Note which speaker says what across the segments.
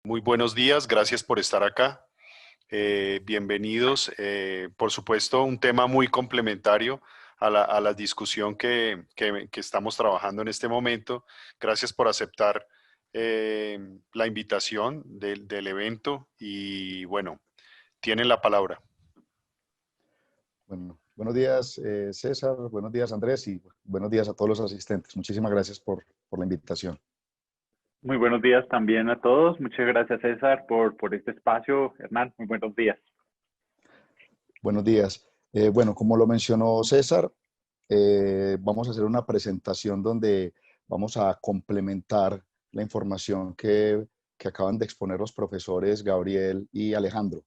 Speaker 1: Muy buenos días, gracias por estar acá. Bienvenidos. Por supuesto, un tema muy complementario a la discusión que estamos trabajando en este momento. Gracias por aceptar la invitación del evento y bueno, tienen la palabra.
Speaker 2: Bueno, buenos días César, buenos días Andrés y buenos días a todos los asistentes. Muchísimas gracias por la invitación.
Speaker 3: Muy buenos días también a todos. Muchas gracias, César, por este espacio. Hernán, muy buenos días.
Speaker 2: Buenos días. Bueno, como lo mencionó César, vamos a hacer una presentación donde vamos a complementar la información que acaban de exponer los profesores Gabriel y Alejandro.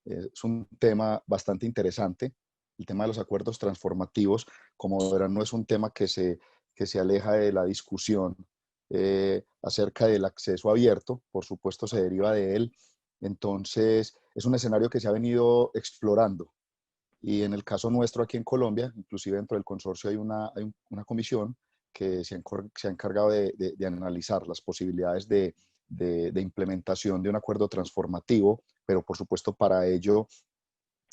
Speaker 2: Es un tema bastante interesante. El tema de los acuerdos transformativos, como verán, no es un tema que se aleja de la discusión acerca del acceso abierto, por supuesto se deriva de él. Entonces, es un escenario que se ha venido explorando. Y en el caso nuestro aquí en Colombia, inclusive dentro del consorcio hay una comisión que se ha encargado de analizar las posibilidades de implementación de un acuerdo transformativo, pero por supuesto para ello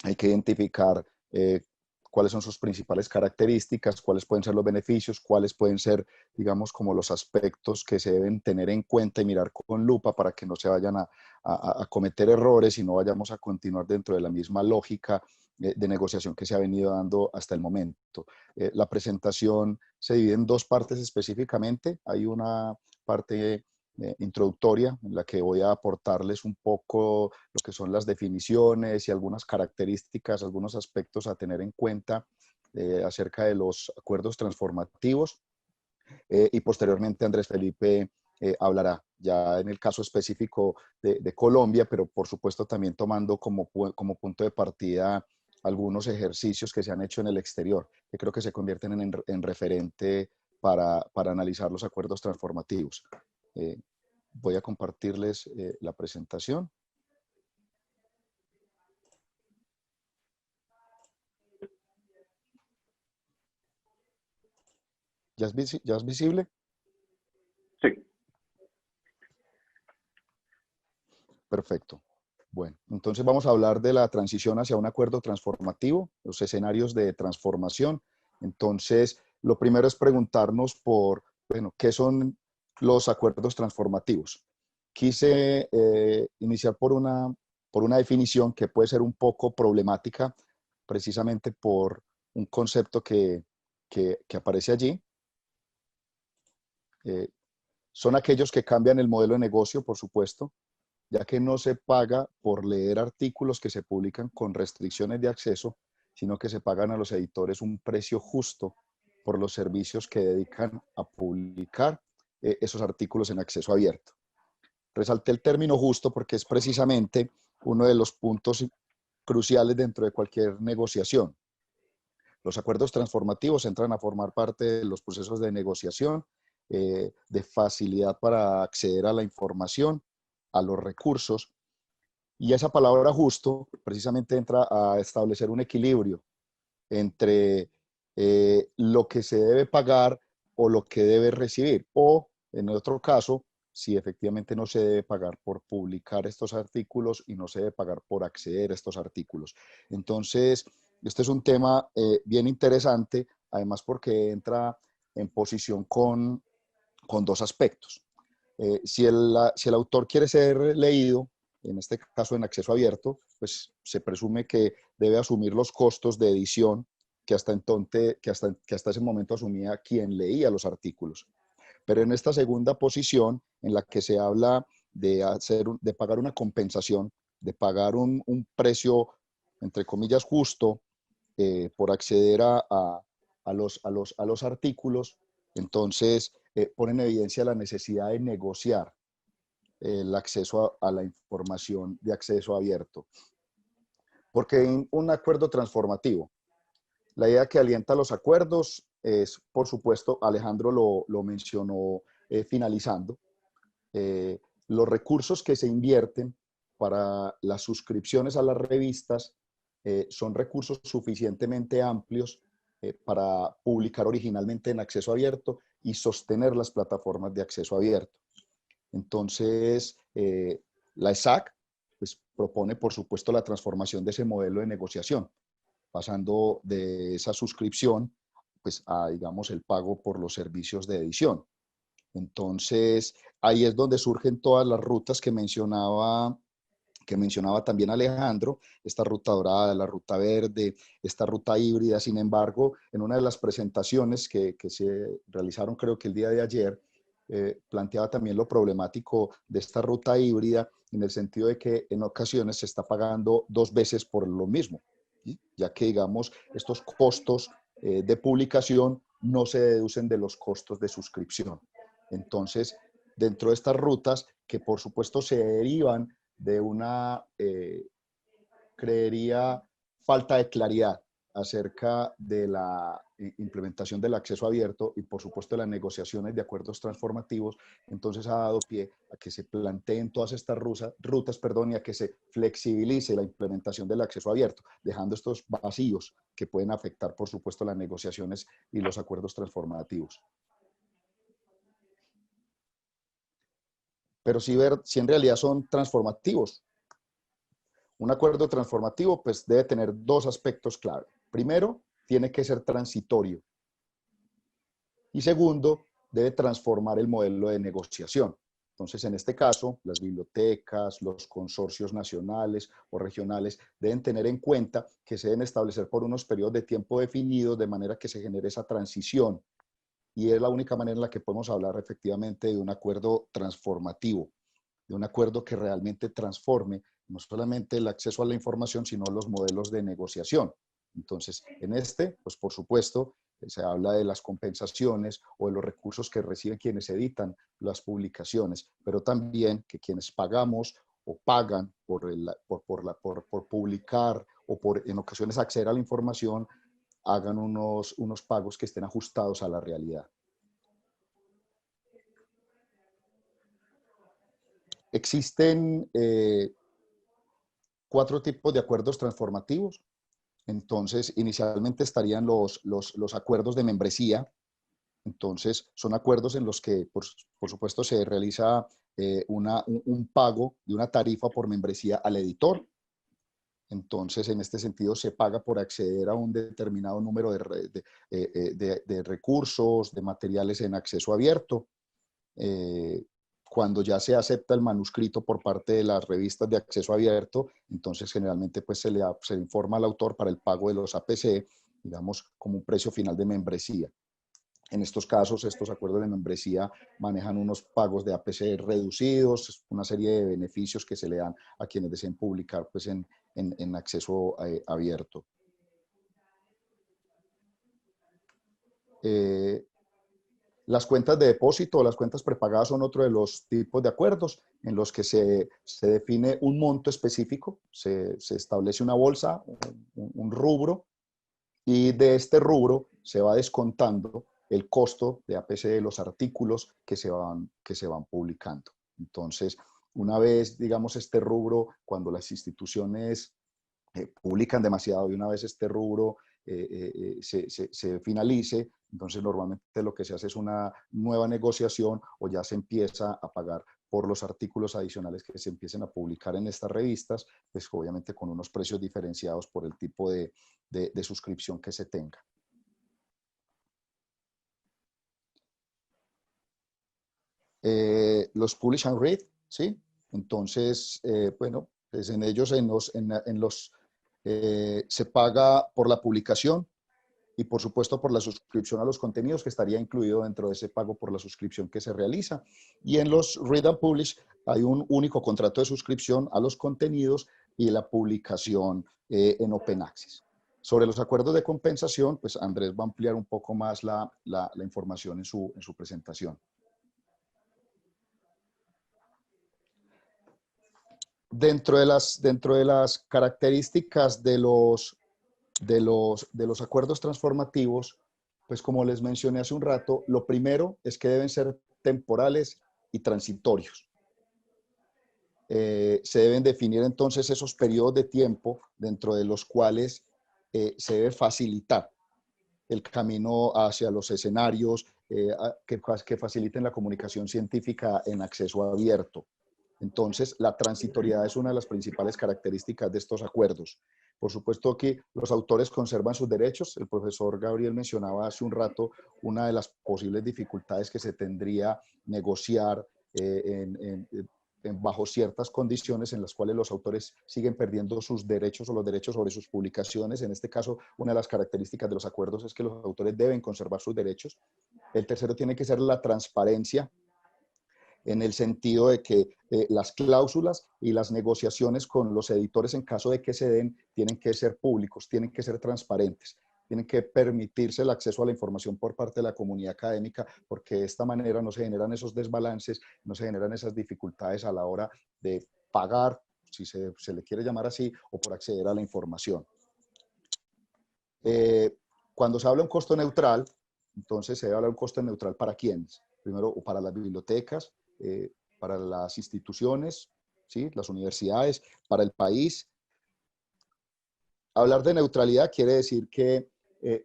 Speaker 2: hay que identificar cuáles son sus principales características, cuáles pueden ser los beneficios, cuáles pueden ser, digamos, como los aspectos que se deben tener en cuenta y mirar con lupa para que no se vayan a cometer errores y no vayamos a continuar dentro de la misma lógica de negociación que se ha venido dando hasta el momento. La presentación se divide en dos partes específicamente. Hay una parte introductoria en la que voy a aportarles un poco lo que son las definiciones y algunas características, algunos aspectos a tener en cuenta acerca de los acuerdos transformativos y posteriormente Andrés Felipe hablará ya en el caso específico de Colombia, pero por supuesto también tomando como punto de partida algunos ejercicios que se han hecho en el exterior, que creo que se convierten en referente para analizar los acuerdos transformativos. Voy a compartirles la presentación. ¿Ya es visible?
Speaker 3: Sí.
Speaker 2: Perfecto. Bueno, entonces vamos a hablar de la transición hacia un acuerdo transformativo, los escenarios de transformación. Entonces, lo primero es preguntarnos bueno, ¿qué son los acuerdos transformativos? Quise iniciar por una definición que puede ser un poco problemática, precisamente por un concepto que aparece allí. Son aquellos que cambian el modelo de negocio, por supuesto, ya que no se paga por leer artículos que se publican con restricciones de acceso, sino que se pagan a los editores un precio justo por los servicios que dedican a publicar esos artículos en acceso abierto. Resalté el término justo porque es precisamente uno de los puntos cruciales dentro de cualquier negociación. Los acuerdos transformativos entran a formar parte de los procesos de negociación, de facilidad para acceder a la información, a los recursos. Y esa palabra justo precisamente entra a establecer un equilibrio entre lo que se debe pagar o lo que debe recibir. O, en otro caso, si efectivamente no se debe pagar por publicar estos artículos y no se debe pagar por acceder a estos artículos. Entonces, este es un tema bien interesante, además porque entra en posición con dos aspectos. Si el autor quiere ser leído, en este caso en acceso abierto, pues se presume que debe asumir los costos de edición que hasta ese momento asumía quien leía los artículos. Pero en esta segunda posición, en la que se habla de pagar una compensación, de pagar un precio, entre comillas, justo por acceder a los artículos, entonces pone en evidencia la necesidad de negociar el acceso a la información de acceso abierto. Porque en un acuerdo transformativo, la idea que alienta los acuerdos es, por supuesto, Alejandro lo mencionó finalizando, los recursos que se invierten para las suscripciones a las revistas son recursos suficientemente amplios para publicar originalmente en acceso abierto y sostener las plataformas de acceso abierto. Entonces, La ESAC pues, propone, por supuesto, la transformación de ese modelo de negociación, pasando de esa suscripción pues, a, digamos, el pago por los servicios de edición. Entonces, ahí es donde surgen todas las rutas que mencionaba también Alejandro, esta ruta dorada, la ruta verde, esta ruta híbrida. Sin embargo, en una de las presentaciones que se realizaron, creo que el día de ayer, planteaba también lo problemático de esta ruta híbrida, en el sentido de que en ocasiones se está pagando 2 veces por lo mismo, ¿sí? Ya que, digamos, estos costos de publicación no se deducen de los costos de suscripción. Entonces, dentro de estas rutas, que por supuesto se derivan de una, creería, falta de claridad acerca de la implementación del acceso abierto y por supuesto de las negociaciones de acuerdos transformativos, entonces ha dado pie a que se planteen todas estas rutas, y a que se flexibilice la implementación del acceso abierto, dejando estos vacíos que pueden afectar por supuesto las negociaciones y los acuerdos transformativos. Pero sí ver si en realidad son transformativos. Un acuerdo transformativo pues debe tener 2 aspectos clave. Primero, tiene que ser transitorio. Y segundo, debe transformar el modelo de negociación. Entonces, en este caso, las bibliotecas, los consorcios nacionales o regionales deben tener en cuenta que se deben establecer por unos periodos de tiempo definidos de manera que se genere esa transición. Y es la única manera en la que podemos hablar efectivamente de un acuerdo transformativo, de un acuerdo que realmente transforme no solamente el acceso a la información, sino los modelos de negociación. Entonces, en este, pues por supuesto, se habla de las compensaciones o de los recursos que reciben quienes editan las publicaciones, pero también que quienes pagamos o pagan por publicar o por en ocasiones acceder a la información, hagan unos pagos que estén ajustados a la realidad. Existen 4 tipos de acuerdos transformativos. Entonces, inicialmente estarían los acuerdos de membresía. Entonces, son acuerdos en los que, por supuesto, se realiza un pago de una tarifa por membresía al editor. Entonces, en este sentido, se paga por acceder a un determinado número de recursos, de materiales en acceso abierto. Cuando ya se acepta el manuscrito por parte de las revistas de acceso abierto, entonces generalmente pues se le informa al autor para el pago de los APC, digamos, como un precio final de membresía. En estos casos, estos acuerdos de membresía manejan unos pagos de APC reducidos, una serie de beneficios que se le dan a quienes deseen publicar pues, en acceso abierto. Las cuentas de depósito o las cuentas prepagadas son otro de los tipos de acuerdos en los que se define un monto específico, se establece una bolsa, un rubro, y de este rubro se va descontando el costo de APC de los artículos que se van publicando. Entonces, una vez, digamos, este rubro, cuando las instituciones publican demasiado y una vez este rubro se finalice, entonces normalmente lo que se hace es una nueva negociación o ya se empieza a pagar por los artículos adicionales que se empiecen a publicar en estas revistas, pues obviamente con unos precios diferenciados por el tipo de suscripción que se tenga. Los Publish and Read, ¿sí? Entonces, bueno, pues en ellos se paga por la publicación y por supuesto por la suscripción a los contenidos que estaría incluido dentro de ese pago por la suscripción que se realiza. Y en los Read and Publish hay un único contrato de suscripción a los contenidos y la publicación en Open Access. Sobre los acuerdos de compensación, pues Andrés va a ampliar un poco más la información en su presentación. Dentro de las características de los acuerdos transformativos, pues como les mencioné hace un rato, lo primero es que deben ser temporales y transitorios. Se deben definir entonces esos periodos de tiempo dentro de los cuales se debe facilitar el camino hacia los escenarios que faciliten la comunicación científica en acceso abierto. Entonces, la transitoriedad es una de las principales características de estos acuerdos. Por supuesto que los autores conservan sus derechos. El profesor Gabriel mencionaba hace un rato una de las posibles dificultades que se tendría negociar bajo ciertas condiciones en las cuales los autores siguen perdiendo sus derechos o los derechos sobre sus publicaciones. En este caso, una de las características de los acuerdos es que los autores deben conservar sus derechos. El tercero tiene que ser la transparencia, en el sentido de que las cláusulas y las negociaciones con los editores, en caso de que se den, tienen que ser públicos, tienen que ser transparentes, tienen que permitirse el acceso a la información por parte de la comunidad académica, porque de esta manera no se generan esos desbalances, no se generan esas dificultades a la hora de pagar, si se le quiere llamar así, o por acceder a la información. Cuando se habla de un costo neutral, entonces se debe hablar de un costo neutral ¿para quiénes? Primero, para las bibliotecas, para las instituciones, ¿sí? Las universidades, para el país. Hablar de neutralidad quiere decir que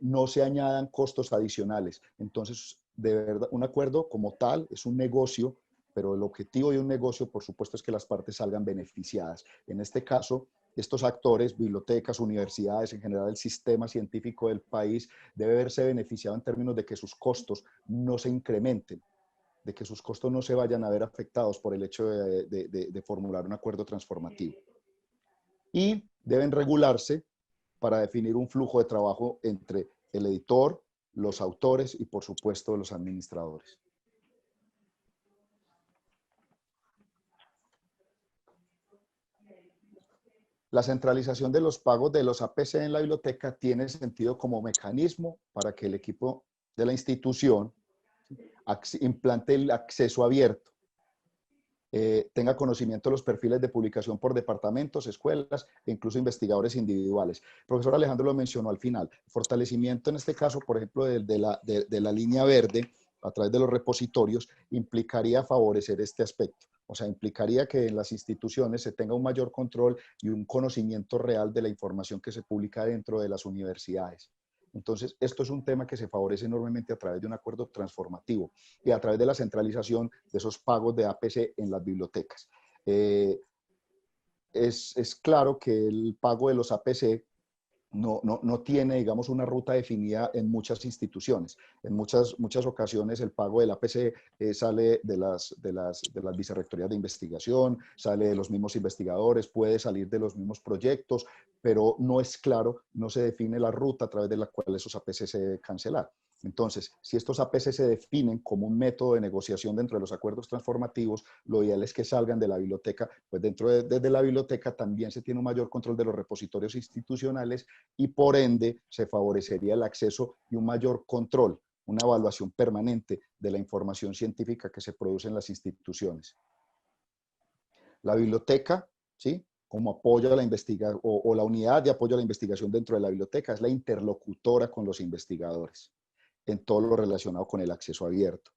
Speaker 2: no se añadan costos adicionales. Entonces, de verdad, un acuerdo como tal es un negocio, pero el objetivo de un negocio, por supuesto, es que las partes salgan beneficiadas. En este caso, estos actores, bibliotecas, universidades, en general el sistema científico del país, debe verse beneficiado en términos de que sus costos no se incrementen, de que sus costos no se vayan a ver afectados por el hecho de formular un acuerdo transformativo. Y deben regularse para definir un flujo de trabajo entre el editor, los autores y, por supuesto, los administradores. La centralización de los pagos de los APC en la biblioteca tiene sentido como mecanismo para que el equipo de la institución implante el acceso abierto, tenga conocimiento de los perfiles de publicación por departamentos, escuelas e incluso investigadores individuales. El profesor Alejandro lo mencionó al final. Fortalecimiento en este caso, por ejemplo, de la línea verde a través de los repositorios, implicaría favorecer este aspecto. O sea, implicaría que en las instituciones se tenga un mayor control y un conocimiento real de la información que se publica dentro de las universidades. Entonces, esto es un tema que se favorece enormemente a través de un acuerdo transformativo y a través de la centralización de esos pagos de APC en las bibliotecas. Es claro que el pago de los APC no tiene, digamos, una ruta definida en muchas instituciones. En muchas ocasiones el pago del APC sale de las vicerrectorías de investigación, sale de los mismos investigadores, puede salir de los mismos proyectos, pero no es claro, no se define la ruta a través de la cual esos APC se deben cancelar. Entonces, si estos APC se definen como un método de negociación dentro de los acuerdos transformativos, lo ideal es que salgan de la biblioteca, pues desde la biblioteca también se tiene un mayor control de los repositorios institucionales y por ende se favorecería el acceso y un mayor control, una evaluación permanente de la información científica que se produce en las instituciones. La biblioteca, ¿sí?, como apoyo a la investigación o la unidad de apoyo a la investigación dentro de la biblioteca es la interlocutora con los investigadores en todo lo relacionado con el acceso abierto.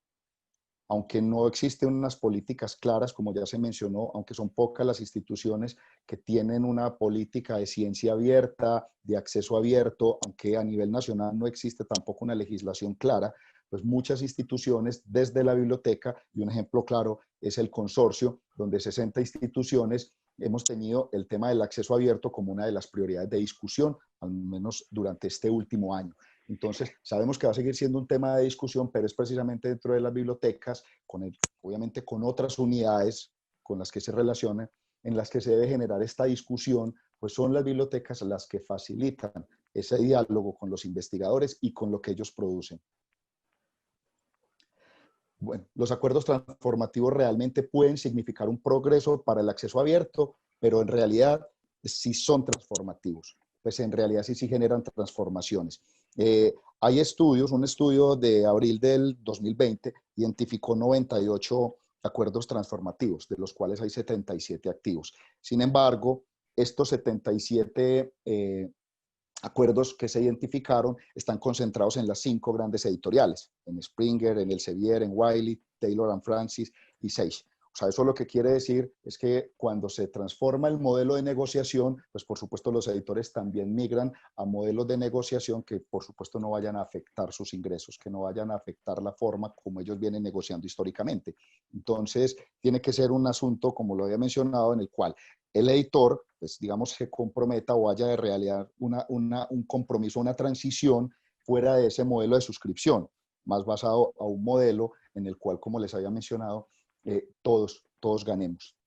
Speaker 2: Aunque no existen unas políticas claras, como ya se mencionó, aunque son pocas las instituciones que tienen una política de ciencia abierta, de acceso abierto, aunque a nivel nacional no existe tampoco una legislación clara, pues muchas instituciones desde la biblioteca, y un ejemplo claro es el consorcio, donde 60 instituciones hemos tenido el tema del acceso abierto como una de las prioridades de discusión, al menos durante este último año. Entonces, sabemos que va a seguir siendo un tema de discusión, pero es precisamente dentro de las bibliotecas, obviamente con otras unidades con las que se relacionan, en las que se debe generar esta discusión, pues son las bibliotecas las que facilitan ese diálogo con los investigadores y con lo que ellos producen. Bueno, los acuerdos transformativos realmente pueden significar un progreso para el acceso abierto, pero en realidad sí son transformativos, pues en realidad sí generan transformaciones. Hay estudios, un estudio de abril del 2020 identificó 98 acuerdos transformativos, de los cuales hay 77 activos. Sin embargo, estos 77 acuerdos que se identificaron están concentrados en las 5 grandes editoriales, en Springer, en Elsevier, en Wiley, Taylor & Francis y Sage. O sea, eso lo que quiere decir es que cuando se transforma el modelo de negociación, pues por supuesto los editores también migran a modelos de negociación que por supuesto no vayan a afectar sus ingresos, que no vayan a afectar la forma como ellos vienen negociando históricamente. Entonces, tiene que ser un asunto, como lo había mencionado, en el cual el editor, pues digamos, se comprometa o haya de realidad un compromiso, una transición fuera de ese modelo de suscripción, más basado a un modelo en el cual, como les había mencionado, todos ganemos.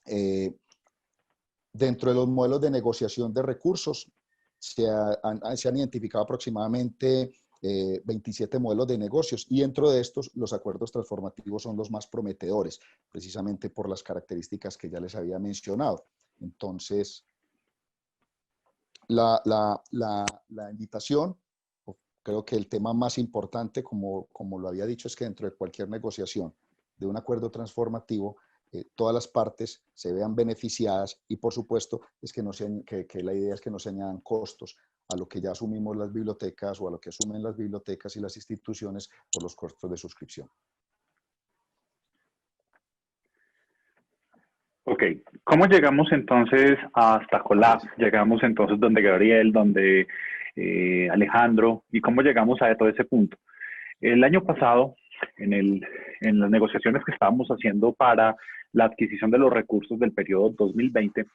Speaker 2: Dentro de los modelos de negociación de recursos, se han identificado aproximadamente 27 modelos de negocios y dentro de estos los acuerdos transformativos son los más prometedores, precisamente por las características que ya les había mencionado. Entonces, la invitación, creo que el tema más importante, como lo había dicho, es que dentro de cualquier negociación de un acuerdo transformativo, todas las partes se vean beneficiadas y por supuesto es que la idea es que no se añadan costos a lo que ya asumimos las bibliotecas o a lo que asumen las bibliotecas y las instituciones por los costos de suscripción.
Speaker 3: Ok, ¿cómo llegamos entonces hasta Colab? Llegamos entonces donde Gabriel, donde Alejandro, ¿y cómo llegamos a todo ese punto? El año pasado, en las negociaciones que estábamos haciendo para la adquisición de los recursos del periodo 2020,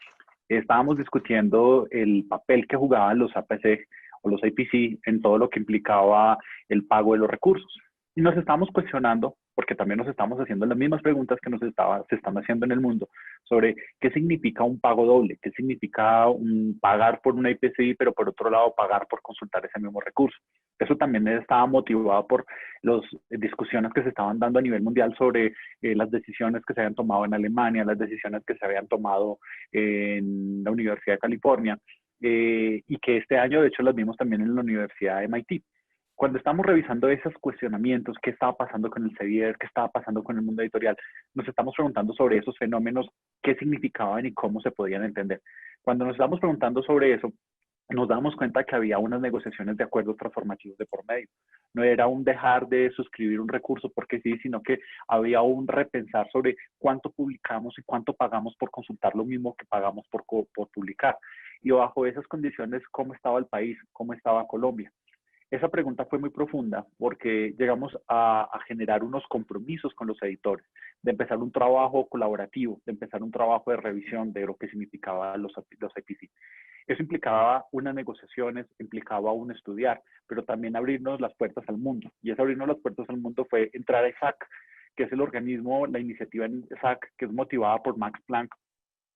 Speaker 3: estábamos discutiendo el papel que jugaban los APC o los APC en todo lo que implicaba el pago de los recursos. Y nos estamos cuestionando, porque también nos estamos haciendo las mismas preguntas que se están haciendo en el mundo, sobre qué significa un pago doble, qué significa pagar por una IPCI, pero por otro lado pagar por consultar ese mismo recurso. Eso también estaba motivado por las discusiones que se estaban dando a nivel mundial sobre las decisiones que se habían tomado en Alemania, las decisiones que se habían tomado en la Universidad de California, y que este año de hecho las vimos también en la Universidad de MIT. Cuando estamos revisando esos cuestionamientos, qué estaba pasando con el CEVIER, qué estaba pasando con el mundo editorial, nos estamos preguntando sobre esos fenómenos, qué significaban y cómo se podían entender. Cuando nos estamos preguntando sobre eso, nos damos cuenta que había unas negociaciones de acuerdos transformativos de por medio. No era un dejar de suscribir un recurso porque sí, sino que había un repensar sobre cuánto publicamos y cuánto pagamos por consultar lo mismo que pagamos por publicar. Y bajo esas condiciones, ¿cómo estaba el país? ¿Cómo estaba Colombia? Esa pregunta fue muy profunda porque llegamos a generar unos compromisos con los editores, de empezar un trabajo colaborativo, de empezar un trabajo de revisión de lo que significaba los IPC. Eso implicaba unas negociaciones, implicaba un estudiar, pero también abrirnos las puertas al mundo. Y ese abrirnos las puertas al mundo fue entrar a ISAC, que es el organismo, la iniciativa en ISAC, que es motivada por Max Planck,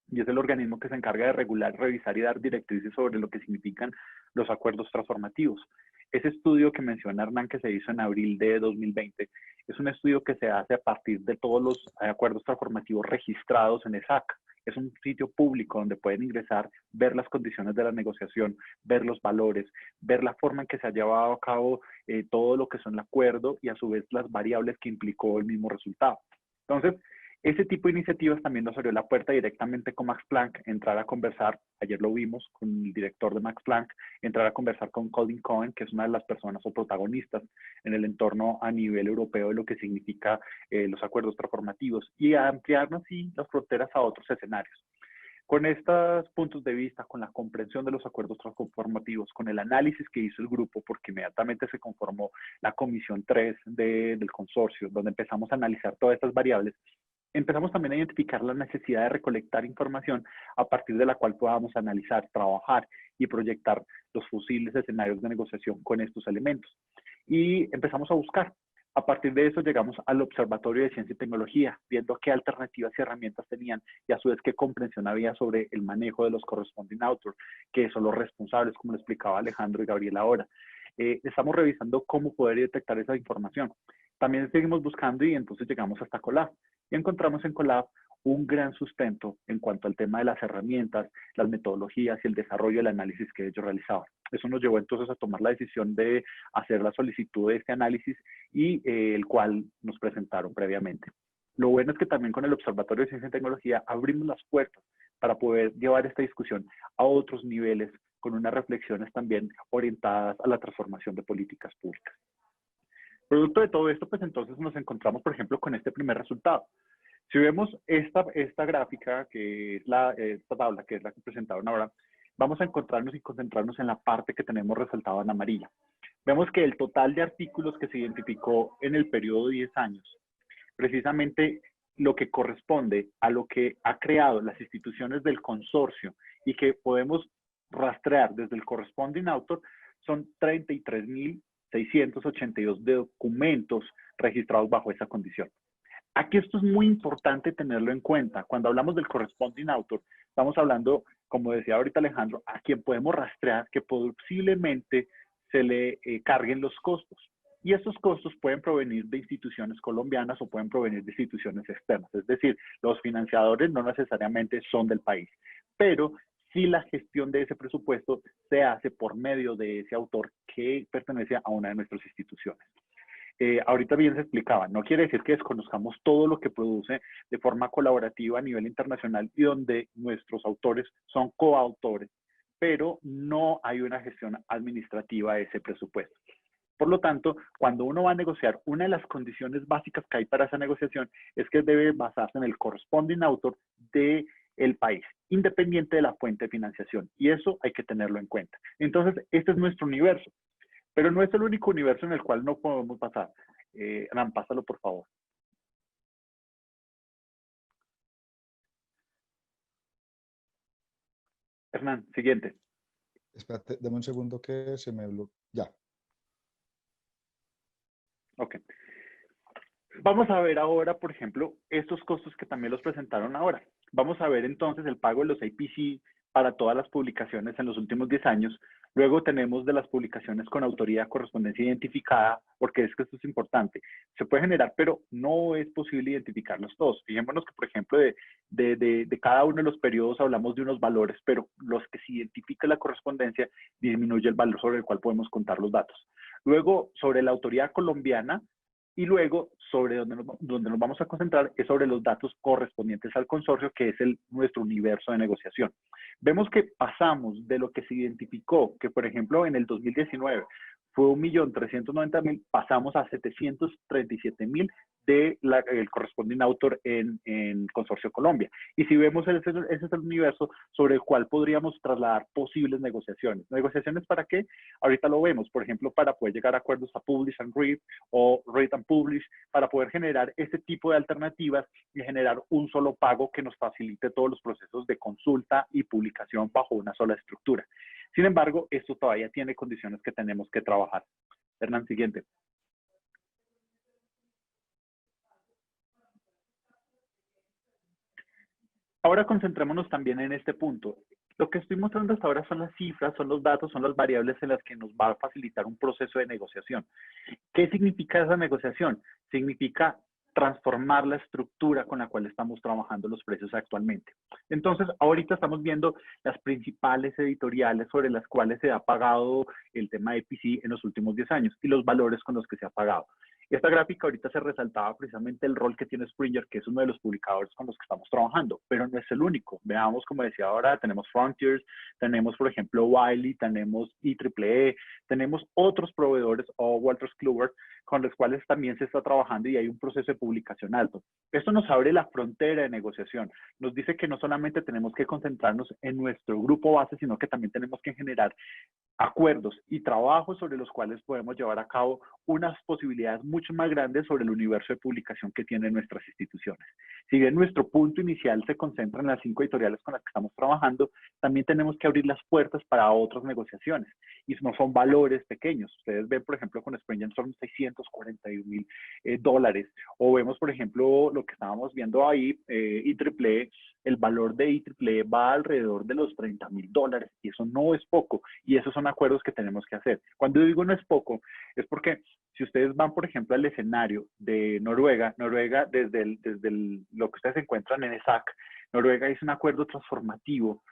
Speaker 3: y es el organismo que se encarga de regular, revisar y dar directrices sobre lo que significan los acuerdos transformativos. Ese estudio que menciona Hernán, que se hizo en abril de 2020, es un estudio que se hace a partir de todos los acuerdos transformativos registrados en ESAC. Es un sitio público donde pueden ingresar, ver las condiciones de la negociación, ver los valores, ver la forma en que se ha llevado a cabo todo lo que son el acuerdo y a su vez las variables que implicó el mismo resultado. Entonces, ese tipo de iniciativas también nos abrió la puerta directamente con Max Planck, entrar a conversar, ayer lo vimos con el director de Max Planck, entrar a conversar con Colin Cohen, que es una de las personas o protagonistas en el entorno a nivel europeo de lo que significa los acuerdos transformativos y a ampliarnos así las fronteras a otros escenarios. Con estos puntos de vista, con la comprensión de los acuerdos transformativos, con el análisis que hizo el grupo, porque inmediatamente se conformó la comisión 3 del consorcio, donde empezamos a analizar todas estas variables, empezamos también a identificar la necesidad de recolectar información a partir de la cual podamos analizar, trabajar y proyectar los posibles escenarios de negociación con estos elementos. Y empezamos a buscar. A partir de eso llegamos al Observatorio de Ciencia y Tecnología, viendo qué alternativas y herramientas tenían y a su vez qué comprensión había sobre el manejo de los corresponding authors, que son los responsables, como lo explicaba Alejandro y Gabriel ahora. Estamos revisando cómo poder detectar esa información. También seguimos buscando y entonces llegamos hasta Colab. Y encontramos en Colab un gran sustento en cuanto al tema de las herramientas, las metodologías y el desarrollo del análisis que ellos realizaban. Eso nos llevó entonces a tomar la decisión de hacer la solicitud de este análisis y el cual nos presentaron previamente. Lo bueno es que también con el Observatorio de Ciencia y Tecnología abrimos las puertas para poder llevar esta discusión a otros niveles con unas reflexiones también orientadas a la transformación de políticas públicas. Producto de todo esto, pues entonces nos encontramos, por ejemplo, con este primer resultado. Si vemos esta gráfica, que es esta tabla, que es la que presentaron ahora, vamos a encontrarnos y concentrarnos en la parte que tenemos resaltada en amarilla. Vemos que el total de artículos que se identificó en el periodo de 10 años, precisamente lo que corresponde a lo que ha creado las instituciones del consorcio y que podemos rastrear desde el corresponding author, son 33.682 documentos registrados bajo esa condición. Aquí esto es muy importante tenerlo en cuenta. Cuando hablamos del corresponding author, estamos hablando, como decía ahorita Alejandro, a quien podemos rastrear que posiblemente se le carguen los costos. Y estos costos pueden provenir de instituciones colombianas o pueden provenir de instituciones externas. Es decir, los financiadores no necesariamente son del país, pero sí la gestión de ese presupuesto se hace por medio de ese autor que pertenece a una de nuestras instituciones. Ahorita bien se explicaba, no quiere decir que desconozcamos todo lo que produce de forma colaborativa a nivel internacional y donde nuestros autores son coautores, pero no hay una gestión administrativa de ese presupuesto. Por lo tanto, cuando uno va a negociar, una de las condiciones básicas que hay para esa negociación es que debe basarse en el corresponding author del país, independiente de la fuente de financiación. Y eso hay que tenerlo en cuenta. Entonces, este es nuestro universo. Pero no es el único universo en el cual no podemos pasar. Hernán, pásalo, por favor. Hernán, siguiente.
Speaker 2: Espérate, dame un segundo que se me bloqueó. Ya.
Speaker 3: Ok. Vamos a ver ahora, por ejemplo, estos costos que también los presentaron ahora. Vamos a ver entonces el pago de los APC para todas las publicaciones en los últimos 10 años. Luego tenemos de las publicaciones con autoría de correspondencia identificada, porque es que esto es importante. Se puede generar, pero no es posible identificarlos todos. Fijémonos que, por ejemplo, de cada uno de los periodos hablamos de unos valores, pero los que se identifica la correspondencia disminuye el valor sobre el cual podemos contar los datos. Luego, sobre la autoría colombiana, y luego, sobre donde nos vamos a concentrar es sobre los datos correspondientes al consorcio, que es nuestro universo de negociación. Vemos que pasamos de lo que se identificó, que por ejemplo en el 2019 fue 1.390.000, pasamos a 737.000 del corresponding author en Consorcio Colombia. Y si vemos, ese es el universo sobre el cual podríamos trasladar posibles negociaciones. ¿Negociaciones para qué? Ahorita lo vemos, por ejemplo, para poder llegar a acuerdos a Publish and Read o Read and Publish, para poder generar este tipo de alternativas y generar un solo pago que nos facilite todos los procesos de consulta y publicación bajo una sola estructura. Sin embargo, esto todavía tiene condiciones que tenemos que trabajar. Hernán, siguiente. Ahora concentrémonos también en este punto. Lo que estoy mostrando hasta ahora son las cifras, son los datos, son las variables en las que nos va a facilitar un proceso de negociación. ¿Qué significa esa negociación? Significa transformar la estructura con la cual estamos trabajando los precios actualmente. Entonces, ahorita estamos viendo las principales editoriales sobre las cuales se ha pagado el tema de EPC en los últimos 10 años y los valores con los que se ha pagado. Esta gráfica ahorita se resaltaba precisamente el rol que tiene Springer, que es uno de los publicadores con los que estamos trabajando, pero no es el único. Veamos, como decía ahora, tenemos Frontiers, tenemos, por ejemplo, Wiley, tenemos IEEE, tenemos otros proveedores o Wolters Kluwer con los cuales también se está trabajando y hay un proceso de publicación alto. Esto nos abre la frontera de negociación. Nos dice que no solamente tenemos que concentrarnos en nuestro grupo base, sino que también tenemos que generar acuerdos y trabajos sobre los cuales podemos llevar a cabo unas posibilidades mucho más grandes sobre el universo de publicación que tienen nuestras instituciones. Si bien nuestro punto inicial se concentra en las 5 editoriales con las que estamos trabajando, también tenemos que abrir las puertas para otras negociaciones. Y no son valores pequeños. Ustedes ven, por ejemplo, con Springer son $641.000 dólares. O vemos, por ejemplo, lo que estábamos viendo ahí, IEEE, el valor de IEEE va alrededor de los $30.000 y eso no es poco. Y esos son acuerdos que tenemos que hacer. Cuando digo no es poco, es porque si ustedes van, por ejemplo, al escenario de Noruega, desde lo que ustedes encuentran en ESAC, Noruega hizo un acuerdo transformativo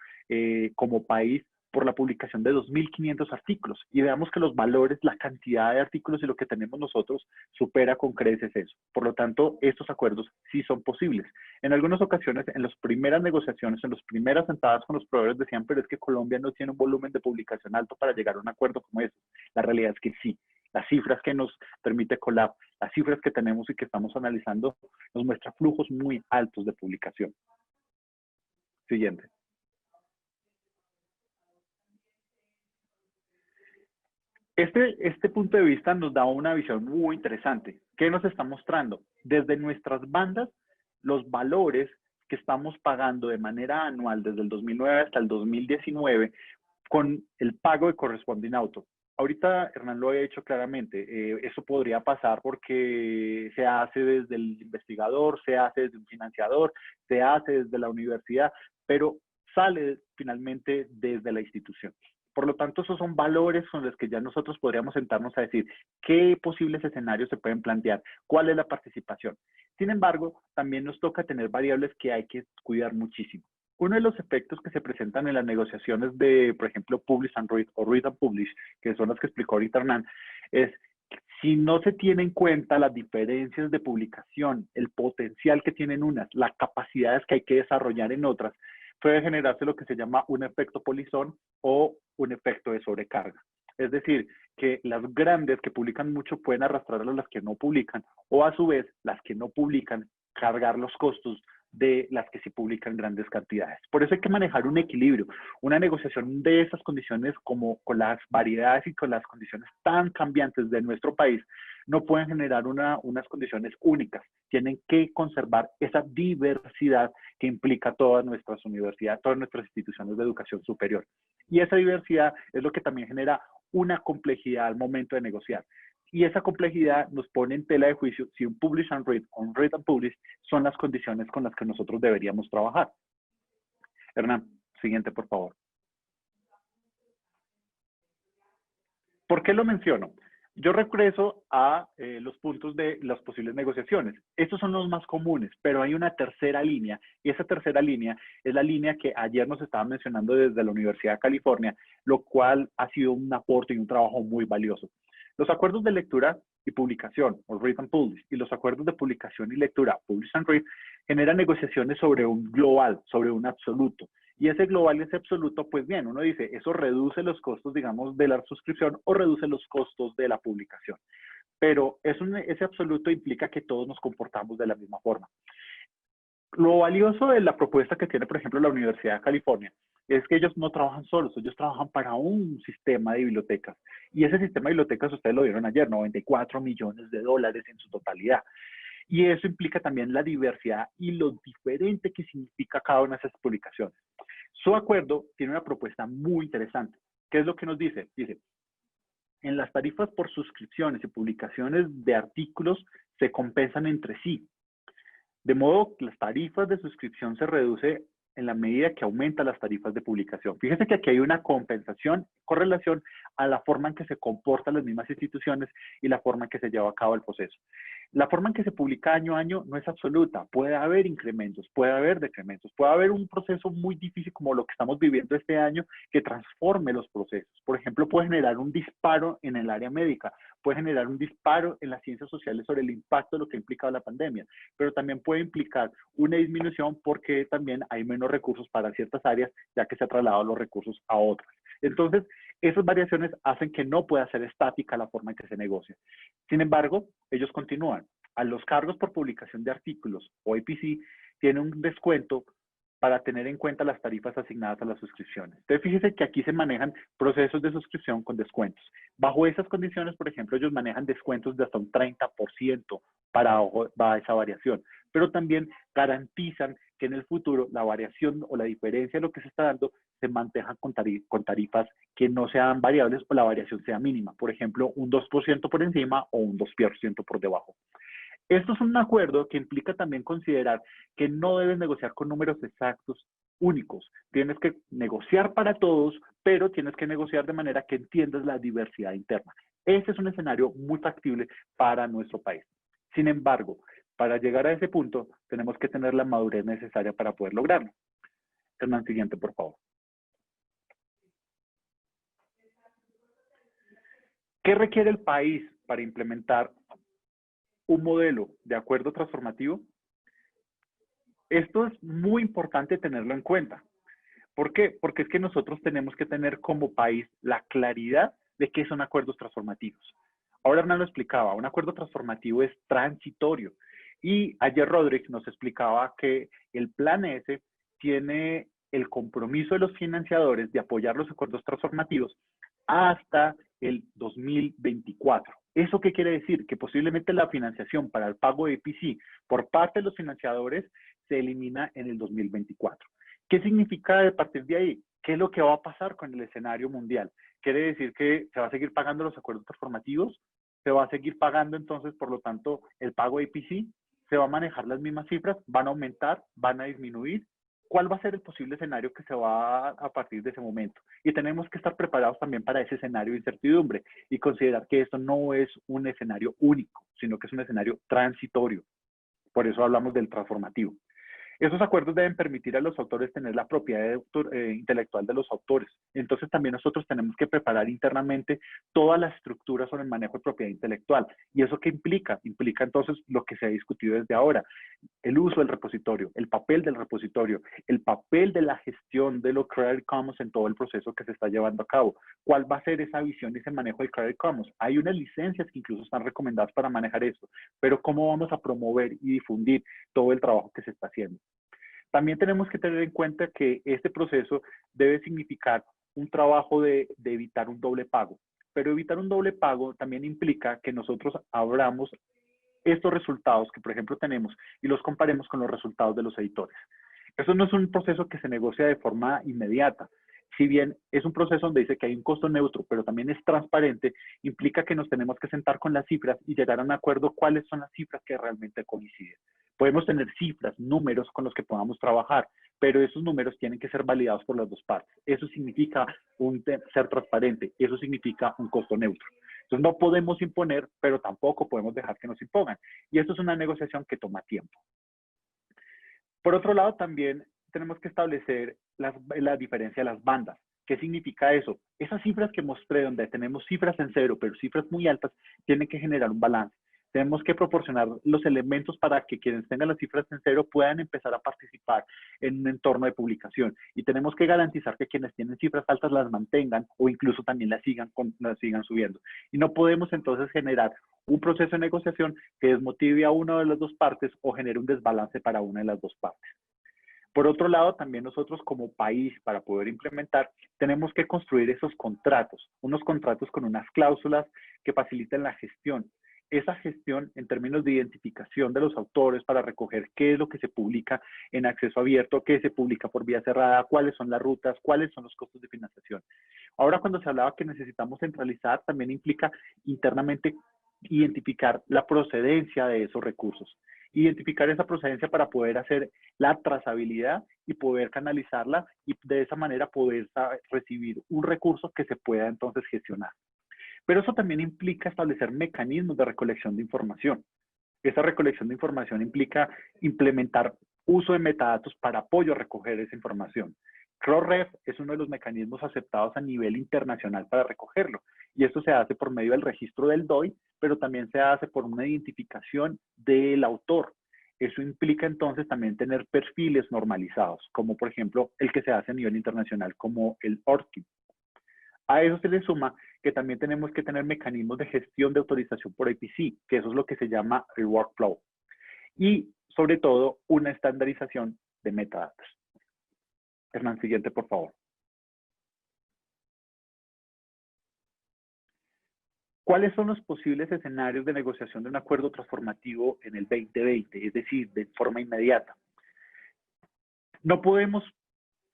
Speaker 3: como país por la publicación de 2.500 artículos. Y veamos que los valores, la cantidad de artículos y lo que tenemos nosotros supera con creces eso. Por lo tanto, estos acuerdos sí son posibles. En algunas ocasiones, en las primeras negociaciones, en las primeras sentadas con los proveedores decían, pero es que Colombia no tiene un volumen de publicación alto para llegar a un acuerdo como ese. La realidad es que sí. las cifras que nos permite Colab, las cifras que tenemos y que estamos analizando, nos muestra flujos muy altos de publicación. Siguiente. Este punto de vista nos da una visión muy interesante. ¿Qué nos está mostrando? Desde nuestras bandas, los valores que estamos pagando de manera anual desde el 2009 hasta el 2019 con el pago de corresponding auto. Ahorita Hernán lo ha dicho claramente, eso podría pasar porque se hace desde el investigador, se hace desde un financiador, se hace desde la universidad, pero sale finalmente desde la institución. Por lo tanto, esos son valores con los que ya nosotros podríamos sentarnos a decir qué posibles escenarios se pueden plantear, cuál es la participación. Sin embargo, también nos toca tener variables que hay que cuidar muchísimo. Uno de los efectos que se presentan en las negociaciones de, por ejemplo, Publish and Read o Read and Publish, que son las que explicó ahorita Hernán, es si no se tiene en cuenta las diferencias de publicación, el potencial que tienen unas, las capacidades que hay que desarrollar en otras, puede generarse lo que se llama un efecto polizón o un efecto de sobrecarga. Es decir, que las grandes que publican mucho pueden arrastrar a las que no publican, o a su vez, las que no publican, cargar los costos de las que sí publican grandes cantidades. Por eso hay que manejar un equilibrio, una negociación de esas condiciones como con las variedades y con las condiciones tan cambiantes de nuestro país, no pueden generar unas condiciones únicas. Tienen que conservar esa diversidad que implica todas nuestras universidades, todas nuestras instituciones de educación superior. Y esa diversidad es lo que también genera una complejidad al momento de negociar. Y esa complejidad nos pone en tela de juicio si un Publish and Read o un Read and Publish son las condiciones con las que nosotros deberíamos trabajar. Hernán, siguiente, por favor. ¿Por qué lo menciono? Yo regreso a los puntos de las posibles negociaciones. Estos son los más comunes, pero hay una tercera línea, y esa tercera línea es la línea que ayer nos estaban mencionando desde la Universidad de California, lo cual ha sido un aporte y un trabajo muy valioso. Los acuerdos de lectura y publicación, o Read and Publish, y los acuerdos de publicación y lectura, Publish and Read, generan negociaciones sobre un global, sobre un absoluto. Y ese global y ese absoluto, pues bien, uno dice, eso reduce los costos, digamos, de la suscripción o reduce los costos de la publicación. Pero ese absoluto implica que todos nos comportamos de la misma forma. Lo valioso de la propuesta que tiene, por ejemplo, la Universidad de California es que ellos no trabajan solos, ellos trabajan para un sistema de bibliotecas. Y ese sistema de bibliotecas, ustedes lo vieron ayer, 94 millones de dólares en su totalidad. Y eso implica también la diversidad y lo diferente que significa cada una de esas publicaciones. Su acuerdo tiene una propuesta muy interesante. ¿Qué es lo que nos dice? Dice, en las tarifas por suscripciones y publicaciones de artículos se compensan entre sí. De modo que las tarifas de suscripción se reduce en la medida que aumentan las tarifas de publicación. Fíjense que aquí hay una compensación con relación a la forma en que se comportan las mismas instituciones y la forma en que se lleva a cabo el proceso. La forma en que se publica año a año no es absoluta. Puede haber incrementos, puede haber decrementos, puede haber un proceso muy difícil como lo que estamos viviendo este año que transforme los procesos. Por ejemplo, puede generar un disparo en el área médica, puede generar un disparo en las ciencias sociales sobre el impacto de lo que ha implicado la pandemia, pero también puede implicar una disminución porque también hay menos recursos para ciertas áreas, ya que se han trasladado los recursos a otras. Entonces, esas variaciones hacen que no pueda ser estática la forma en que se negocia. Sin embargo, ellos continúan. A los cargos por publicación de artículos o IPC tienen un descuento para tener en cuenta las tarifas asignadas a las suscripciones. Entonces, fíjense que aquí se manejan procesos de suscripción con descuentos. Bajo esas condiciones, por ejemplo, ellos manejan descuentos de hasta un 30% para esa variación, pero también garantizan que en el futuro la variación o la diferencia de lo que se está dando se mantenga con tarifas que no sean variables o la variación sea mínima. Por ejemplo, un 2% por encima o un 2% por debajo. Esto es un acuerdo que implica también considerar que no debes negociar con números exactos únicos. Tienes que negociar para todos, pero tienes que negociar de manera que entiendas la diversidad interna. Ese es un escenario muy factible para nuestro país. Sin embargo, para llegar a ese punto, tenemos que tener la madurez necesaria para poder lograrlo. Hernán, siguiente, por favor. ¿Qué requiere el país para implementar un modelo de acuerdo transformativo? Esto es muy importante tenerlo en cuenta. ¿Por qué? Porque es que nosotros tenemos que tener como país la claridad de qué son acuerdos transformativos. Ahora Hernán lo explicaba, un acuerdo transformativo es transitorio. Y ayer Rodríguez nos explicaba que el plan S tiene el compromiso de los financiadores de apoyar los acuerdos transformativos hasta el 2024. ¿Eso qué quiere decir? Que posiblemente la financiación para el pago de EPC por parte de los financiadores se elimina en el 2024. ¿Qué significa a partir de ahí? ¿Qué es lo que va a pasar con el escenario mundial? ¿Quiere decir que se va a seguir pagando los acuerdos transformativos? ¿Se va a seguir pagando entonces, por lo tanto, el pago de EPC? ¿Se va a manejar las mismas cifras? ¿Van a aumentar? ¿Van a disminuir? ¿Cuál va a ser el posible escenario que se va a partir de ese momento? Y tenemos que estar preparados también para ese escenario de incertidumbre y considerar que esto no es un escenario único, sino que es un escenario transitorio. Por eso hablamos del transformativo. Esos acuerdos deben permitir a los autores tener la propiedad intelectual de los autores. Entonces también nosotros tenemos que preparar internamente toda la estructura sobre el manejo de propiedad intelectual. ¿Y eso qué implica? Implica entonces lo que se ha discutido desde ahora. El uso del repositorio, el papel del repositorio, el papel de la gestión de los Creative Commons en todo el proceso que se está llevando a cabo. ¿Cuál va a ser esa visión y ese manejo del Creative Commons? Hay unas licencias que incluso están recomendadas para manejar eso, pero ¿cómo vamos a promover y difundir todo el trabajo que se está haciendo? También tenemos que tener en cuenta que este proceso debe significar un trabajo de evitar un doble pago. Pero evitar un doble pago también implica que nosotros abramos estos resultados que, por ejemplo, tenemos y los comparemos con los resultados de los editores. Eso no es un proceso que se negocia de forma inmediata. Si bien es un proceso donde dice que hay un costo neutro, pero también es transparente, implica que nos tenemos que sentar con las cifras y llegar a un acuerdo cuáles son las cifras que realmente coinciden. Podemos tener cifras, números con los que podamos trabajar, pero esos números tienen que ser validados por las dos partes. Eso significa ser transparente, eso significa un costo neutro. Entonces no podemos imponer, pero tampoco podemos dejar que nos impongan. Y esto es una negociación que toma tiempo. Por otro lado, también tenemos que establecer la diferencia de las bandas. ¿Qué significa eso? Esas cifras que mostré, donde tenemos cifras en cero, pero cifras muy altas, tienen que generar un balance. Tenemos que proporcionar los elementos para que quienes tengan las cifras en cero puedan empezar a participar en un entorno de publicación. Y tenemos que garantizar que quienes tienen cifras altas las mantengan o incluso también las sigan subiendo. Y no podemos entonces generar un proceso de negociación que desmotive a una de las dos partes o genere un desbalance para una de las dos partes. Por otro lado, también nosotros como país, para poder implementar, tenemos que construir esos contratos, unos contratos con unas cláusulas que faciliten la gestión. Esa gestión en términos de identificación de los autores para recoger qué es lo que se publica en acceso abierto, qué se publica por vía cerrada, cuáles son las rutas, cuáles son los costos de financiación. Ahora, cuando se hablaba que necesitamos centralizar, también implica internamente identificar la procedencia de esos recursos. Identificar esa procedencia para poder hacer la trazabilidad y poder canalizarla y de esa manera poder recibir un recurso que se pueda entonces gestionar. Pero eso también implica establecer mecanismos de recolección de información. Esa recolección de información implica implementar uso de metadatos para apoyo a recoger esa información. Crossref es uno de los mecanismos aceptados a nivel internacional para recogerlo. Y esto se hace por medio del registro del DOI, pero también se hace por una identificación del autor. Eso implica entonces también tener perfiles normalizados, como por ejemplo el que se hace a nivel internacional como el ORCID. A eso se le suma que también tenemos que tener mecanismos de gestión de autorización por IPC, que eso es lo que se llama el workflow. Y sobre todo, una estandarización de metadatos. Hernán, siguiente, por favor. ¿Cuáles son los posibles escenarios de negociación de un acuerdo transformativo en el 2020? Es decir, de forma inmediata. No podemos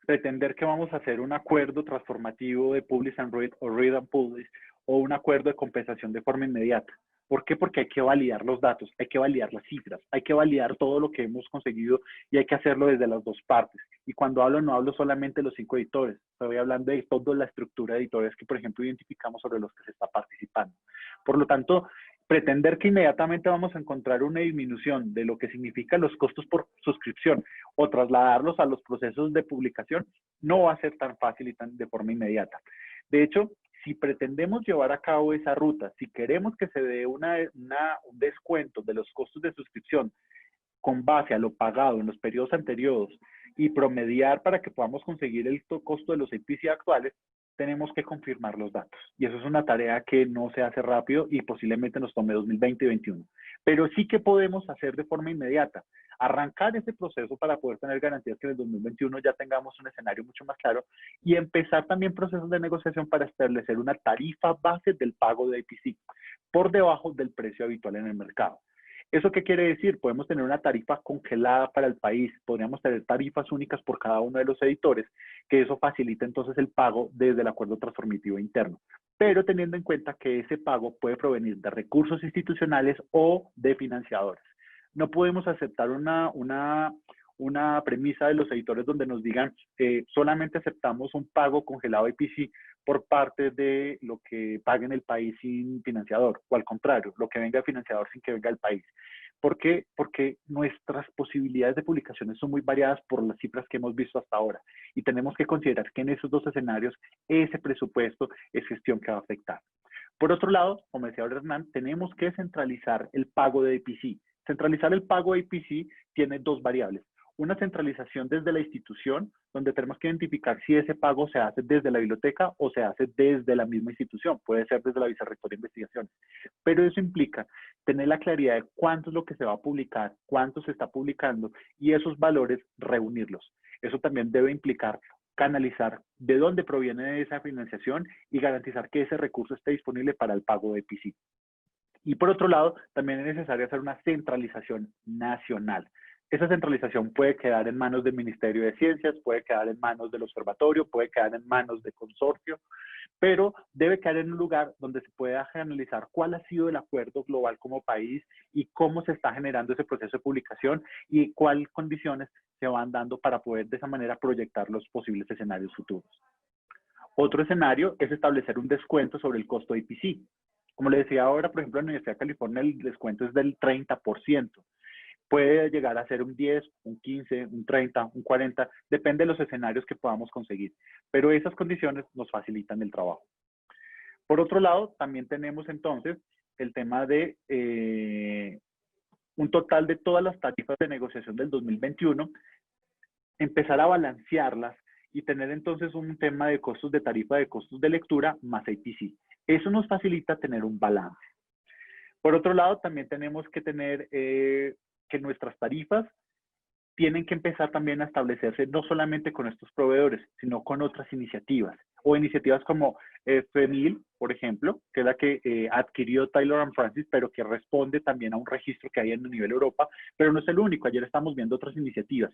Speaker 3: pretender que vamos a hacer un acuerdo transformativo de Publish and Read o Read and Publish o un acuerdo de compensación de forma inmediata. ¿Por qué? Porque hay que validar los datos, hay que validar las cifras, hay que validar todo lo que hemos conseguido y hay que hacerlo desde las dos partes. Y cuando hablo, no hablo solamente de los 5 editores, estoy hablando de toda la estructura de editores que, por ejemplo, identificamos sobre los que se está participando. Por lo tanto, pretender que inmediatamente vamos a encontrar una disminución de lo que significan los costos por suscripción o trasladarlos a los procesos de publicación no va a ser tan fácil y tan de forma inmediata. De hecho, si pretendemos llevar a cabo esa ruta, si queremos que se dé un descuento de los costos de suscripción con base a lo pagado en los periodos anteriores y promediar para que podamos conseguir el costo de los IPC actuales, tenemos que confirmar los datos. Y eso es una tarea que no se hace rápido y posiblemente nos tome 2020 y 2021. Pero sí que podemos hacer de forma inmediata. Arrancar ese proceso para poder tener garantías que en el 2021 ya tengamos un escenario mucho más claro y empezar también procesos de negociación para establecer una tarifa base del pago de IPC por debajo del precio habitual en el mercado. ¿Eso qué quiere decir? Podemos tener una tarifa congelada para el país, podríamos tener tarifas únicas por cada uno de los editores, que eso facilita entonces el pago desde el acuerdo transformativo interno, pero teniendo en cuenta que ese pago puede provenir de recursos institucionales o de financiadores. No podemos aceptar una premisa de los editores donde nos digan solamente aceptamos un pago congelado IPC por parte de lo que pague en el país sin financiador, o al contrario, lo que venga de financiador sin que venga del país. ¿Por qué? Porque nuestras posibilidades de publicaciones son muy variadas por las cifras que hemos visto hasta ahora y tenemos que considerar que en esos dos escenarios ese presupuesto es gestión que va a afectar. Por otro lado, como decía Hernán, tenemos que centralizar el pago de IPC. Centralizar el pago de IPC tiene dos variables. Una centralización desde la institución, donde tenemos que identificar si ese pago se hace desde la biblioteca o se hace desde la misma institución. Puede ser desde la Vicerrectoría de Investigaciones. Pero eso implica tener la claridad de cuánto es lo que se va a publicar, cuánto se está publicando y esos valores reunirlos. Eso también debe implicar canalizar de dónde proviene esa financiación y garantizar que ese recurso esté disponible para el pago de IPC. Y por otro lado, también es necesario hacer una centralización nacional. Esa centralización puede quedar en manos del Ministerio de Ciencias, puede quedar en manos del observatorio, puede quedar en manos del consorcio, pero debe quedar en un lugar donde se pueda analizar cuál ha sido el acuerdo global como país y cómo se está generando ese proceso de publicación y cuáles condiciones se van dando para poder de esa manera proyectar los posibles escenarios futuros. Otro escenario es establecer un descuento sobre el costo de IPC. Como le decía ahora, por ejemplo, en la Universidad de California el descuento es del 30%. Puede llegar a ser un 10, un 15, un 30, un 40, depende de los escenarios que podamos conseguir. Pero esas condiciones nos facilitan el trabajo. Por otro lado, también tenemos entonces el tema de un total de todas las tarifas de negociación del 2021, empezar a balancearlas y tener entonces un tema de costos de tarifa de costos de lectura más IPC. Eso nos facilita tener un balance. Por otro lado, también tenemos que tener que nuestras tarifas tienen que empezar también a establecerse no solamente con estos proveedores, sino con otras iniciativas, o iniciativas como FEMIL, por ejemplo, que es la que adquirió Taylor & Francis, pero que responde también a un registro que hay en el nivel Europa, pero no es el único. Ayer estamos viendo otras iniciativas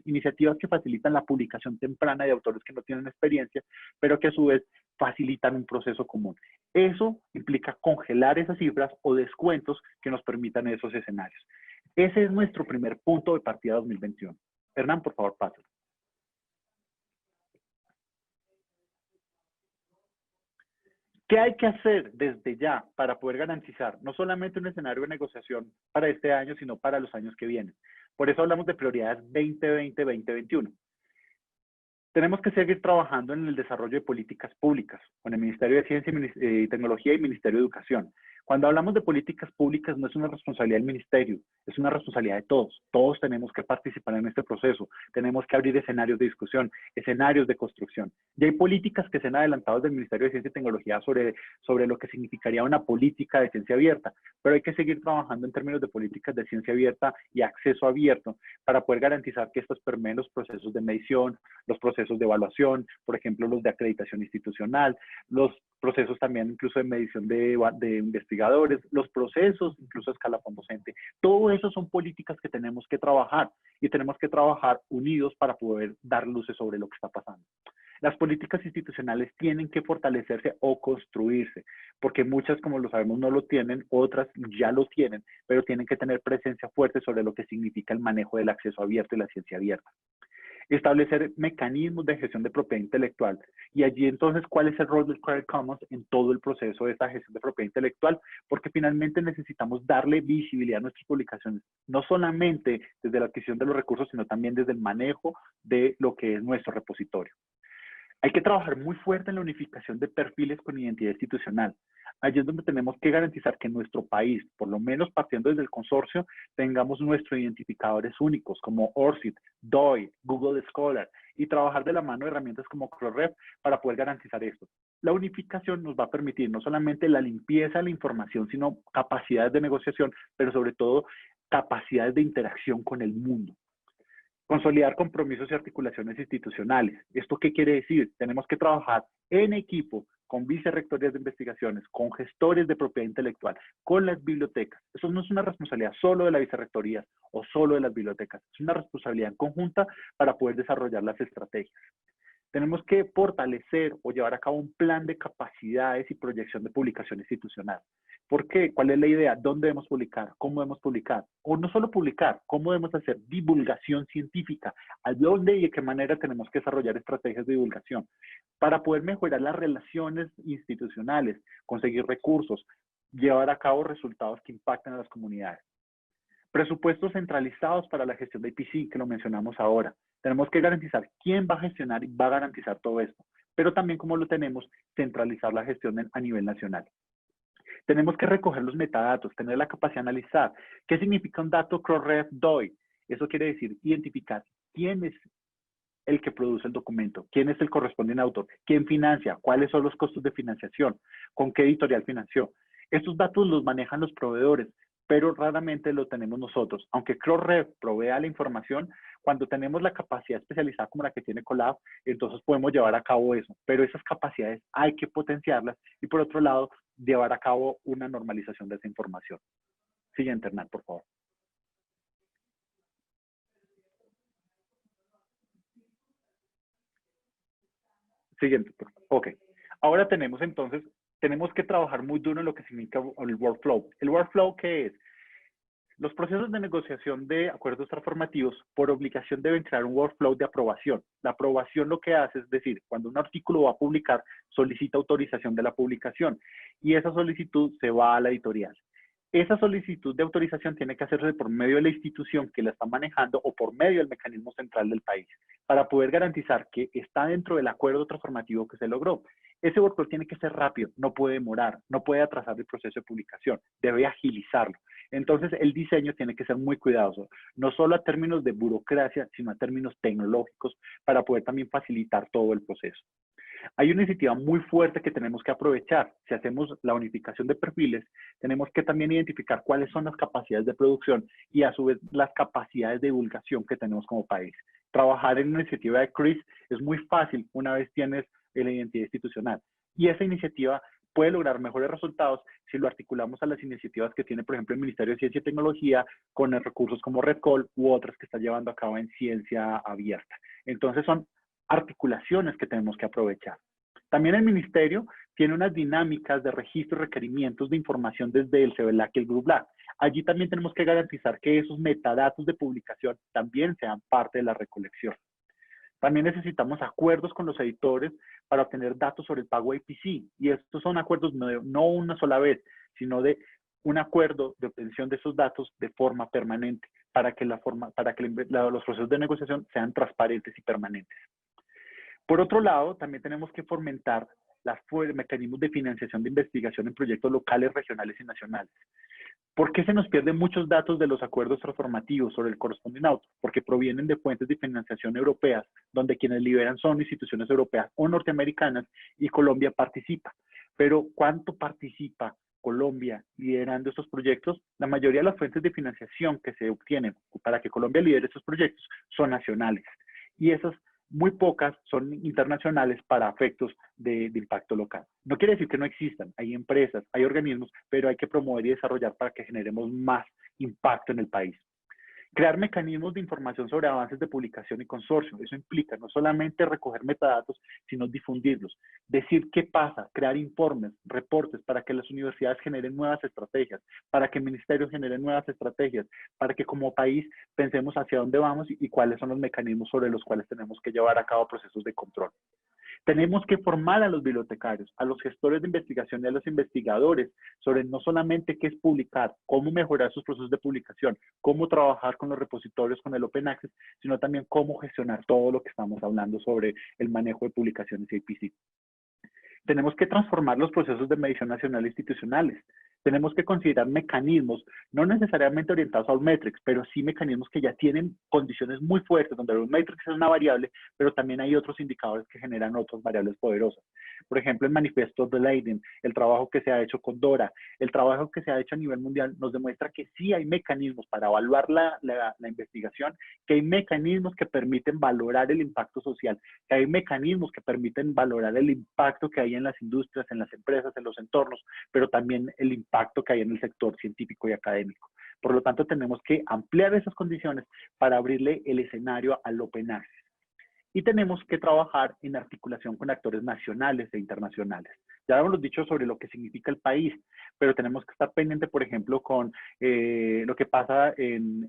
Speaker 3: que facilitan la publicación temprana de autores que no tienen experiencia, pero que a su vez facilitan un proceso común. Eso implica congelar esas cifras o descuentos que nos permitan esos escenarios. Ese es nuestro primer punto de partida 2021. Hernán, por favor, pásalo. ¿Qué hay que hacer desde ya para poder garantizar no solamente un escenario de negociación para este año, sino para los años que vienen? Por eso hablamos de prioridades 2020-2021. Tenemos que seguir trabajando en el desarrollo de políticas públicas con el Ministerio de Ciencia y Tecnología y Ministerio de Educación. Cuando hablamos de políticas públicas no es una responsabilidad del ministerio, es una responsabilidad de todos. Todos tenemos que participar en este proceso, tenemos que abrir escenarios de discusión, escenarios de construcción. Y hay políticas que se han adelantado del Ministerio de Ciencia y Tecnología sobre lo que significaría una política de ciencia abierta, pero hay que seguir trabajando en términos de políticas de ciencia abierta y acceso abierto para poder garantizar que estos permeen los procesos de medición, los procesos de evaluación, por ejemplo, los de acreditación institucional, los procesos también incluso de medición de investigadores, los procesos incluso a escala fondo docente. Todo eso son políticas que tenemos que trabajar y tenemos que trabajar unidos para poder dar luces sobre lo que está pasando. Las políticas institucionales tienen que fortalecerse o construirse, porque muchas, como lo sabemos, no lo tienen, otras ya lo tienen, pero tienen que tener presencia fuerte sobre lo que significa el manejo del acceso abierto y la ciencia abierta. Establecer mecanismos de gestión de propiedad intelectual. Y allí entonces, ¿cuál es el rol del Creative Commons en todo el proceso de esta gestión de propiedad intelectual? Porque finalmente necesitamos darle visibilidad a nuestras publicaciones, no solamente desde la adquisición de los recursos, sino también desde el manejo de lo que es nuestro repositorio. Hay que trabajar muy fuerte en la unificación de perfiles con identidad institucional. Allí es donde tenemos que garantizar que en nuestro país, por lo menos partiendo desde el consorcio, tengamos nuestros identificadores únicos como ORCID, DOI, Google Scholar y trabajar de la mano de herramientas como CROREF para poder garantizar esto. la unificación nos va a permitir no solamente la limpieza de la información, sino capacidades de negociación, pero sobre todo capacidades de interacción con el mundo. Consolidar compromisos y articulaciones institucionales. ¿Esto qué quiere decir? Tenemos que trabajar en equipo con vicerrectorías de investigaciones, con gestores de propiedad intelectual, con las bibliotecas. Eso no es una responsabilidad solo de la vicerrectoría o solo de las bibliotecas. Es una responsabilidad en conjunta para poder desarrollar las estrategias. Tenemos que fortalecer o llevar a cabo un plan de capacidades y proyección de publicación institucional. ¿Por qué? ¿Cuál es la idea? ¿Dónde debemos publicar? ¿Cómo debemos publicar? O no solo publicar, ¿cómo debemos hacer divulgación científica? ¿A dónde y de qué manera tenemos que desarrollar estrategias de divulgación? Para poder mejorar las relaciones institucionales, conseguir recursos, llevar a cabo resultados que impacten a las comunidades. Presupuestos centralizados para la gestión de IPC, que lo mencionamos ahora. Tenemos que garantizar quién va a gestionar y va a garantizar todo esto, pero también, como lo tenemos, centralizar la gestión a nivel nacional. Tenemos que recoger los metadatos, tener la capacidad de analizar. ¿Qué significa un dato CROREF DOI? Eso quiere decir identificar quién es el que produce el documento, quién es el correspondiente autor, quién financia, cuáles son los costos de financiación, con qué editorial financió. Estos datos los manejan los proveedores, pero raramente lo tenemos nosotros. Aunque CROREF provea la información, cuando tenemos la capacidad especializada como la que tiene Colab, entonces podemos llevar a cabo eso. Pero esas capacidades hay que potenciarlas y, por otro lado, llevar a cabo una normalización de esa información. Siguiente, Hernán, por favor. Siguiente. Ok. Ahora tenemos entonces, tenemos que trabajar muy duro en lo que significa el workflow. ¿El workflow qué es? Los procesos de negociación de acuerdos transformativos por obligación deben crear un workflow de aprobación. La aprobación lo que hace es decir, cuando un artículo va a publicar, solicita autorización de la publicación y esa solicitud se va a la editorial. Esa solicitud de autorización tiene que hacerse por medio de la institución que la está manejando o por medio del mecanismo central del país para poder garantizar que está dentro del acuerdo transformativo que se logró. Ese workflow tiene que ser rápido, no puede demorar, no puede atrasar el proceso de publicación, debe agilizarlo. Entonces, el diseño tiene que ser muy cuidadoso, no solo a términos de burocracia, sino a términos tecnológicos para poder también facilitar todo el proceso. Hay una iniciativa muy fuerte que tenemos que aprovechar. Si hacemos la unificación de perfiles, tenemos que también identificar cuáles son las capacidades de producción y a su vez las capacidades de divulgación que tenemos como país. Trabajar en una iniciativa de CRIS es muy fácil una vez tienes la identidad institucional. Y esa iniciativa puede lograr mejores resultados si lo articulamos a las iniciativas que tiene, por ejemplo, el Ministerio de Ciencia y Tecnología con recursos como RedCall u otras que está llevando a cabo en ciencia abierta. Entonces son articulaciones que tenemos que aprovechar. También el Ministerio tiene unas dinámicas de registro y requerimientos de información desde el CBLAC y el GRUBLAC. Allí también tenemos que garantizar que esos metadatos de publicación también sean parte de la recolección. También necesitamos acuerdos con los editores para obtener datos sobre el pago IPC. Y estos son acuerdos no una sola vez, sino de un acuerdo de obtención de esos datos de forma permanente para que los procesos de negociación sean transparentes y permanentes. Por otro lado, también tenemos que fomentar los mecanismos de financiación de investigación en proyectos locales, regionales y nacionales. ¿Por qué se nos pierden muchos datos de los acuerdos transformativos sobre el correspondiente autor? Porque provienen de fuentes de financiación europeas, donde quienes liberan son instituciones europeas o norteamericanas y Colombia participa. Pero ¿cuánto participa Colombia liderando estos proyectos? La mayoría de las fuentes de financiación que se obtienen para que Colombia lidere estos proyectos son nacionales. Y esas muy pocas son internacionales para efectos de impacto local. No quiere decir que no existan, hay empresas, hay organismos, pero hay que promover y desarrollar para que generemos más impacto en el país. Crear mecanismos de información sobre avances de publicación y consorcio. Eso implica no solamente recoger metadatos, sino difundirlos. Decir qué pasa, crear informes, reportes para que las universidades generen nuevas estrategias, para que el ministerio genere nuevas estrategias, para que como país pensemos hacia dónde vamos y cuáles son los mecanismos sobre los cuales tenemos que llevar a cabo procesos de control. Tenemos que formar a los bibliotecarios, a los gestores de investigación y a los investigadores sobre no solamente qué es publicar, cómo mejorar sus procesos de publicación, cómo trabajar con los repositorios, con el Open Access, sino también cómo gestionar todo lo que estamos hablando sobre el manejo de publicaciones y IPC. Tenemos que transformar los procesos de medición nacional institucionales. tenemos que considerar mecanismos, no necesariamente orientados a un matrix, pero sí mecanismos que ya tienen condiciones muy fuertes, donde un matrix es una variable, pero también hay otros indicadores que generan otras variables poderosas. Por ejemplo, el manifiesto de Leiden, el trabajo que se ha hecho con Dora, el trabajo que se ha hecho a nivel mundial, nos demuestra que sí hay mecanismos para evaluar la investigación, que hay mecanismos que permiten valorar el impacto social, que hay mecanismos que permiten valorar el impacto que hay en las industrias, en las empresas, en los entornos, pero también el impacto que hay en el sector científico y académico. Por lo tanto, tenemos que ampliar esas condiciones para abrirle el escenario al Open Access. Y tenemos que trabajar en articulación con actores nacionales e internacionales. Ya hemos dicho sobre lo que significa el país, pero tenemos que estar pendiente, por ejemplo, con lo que pasa en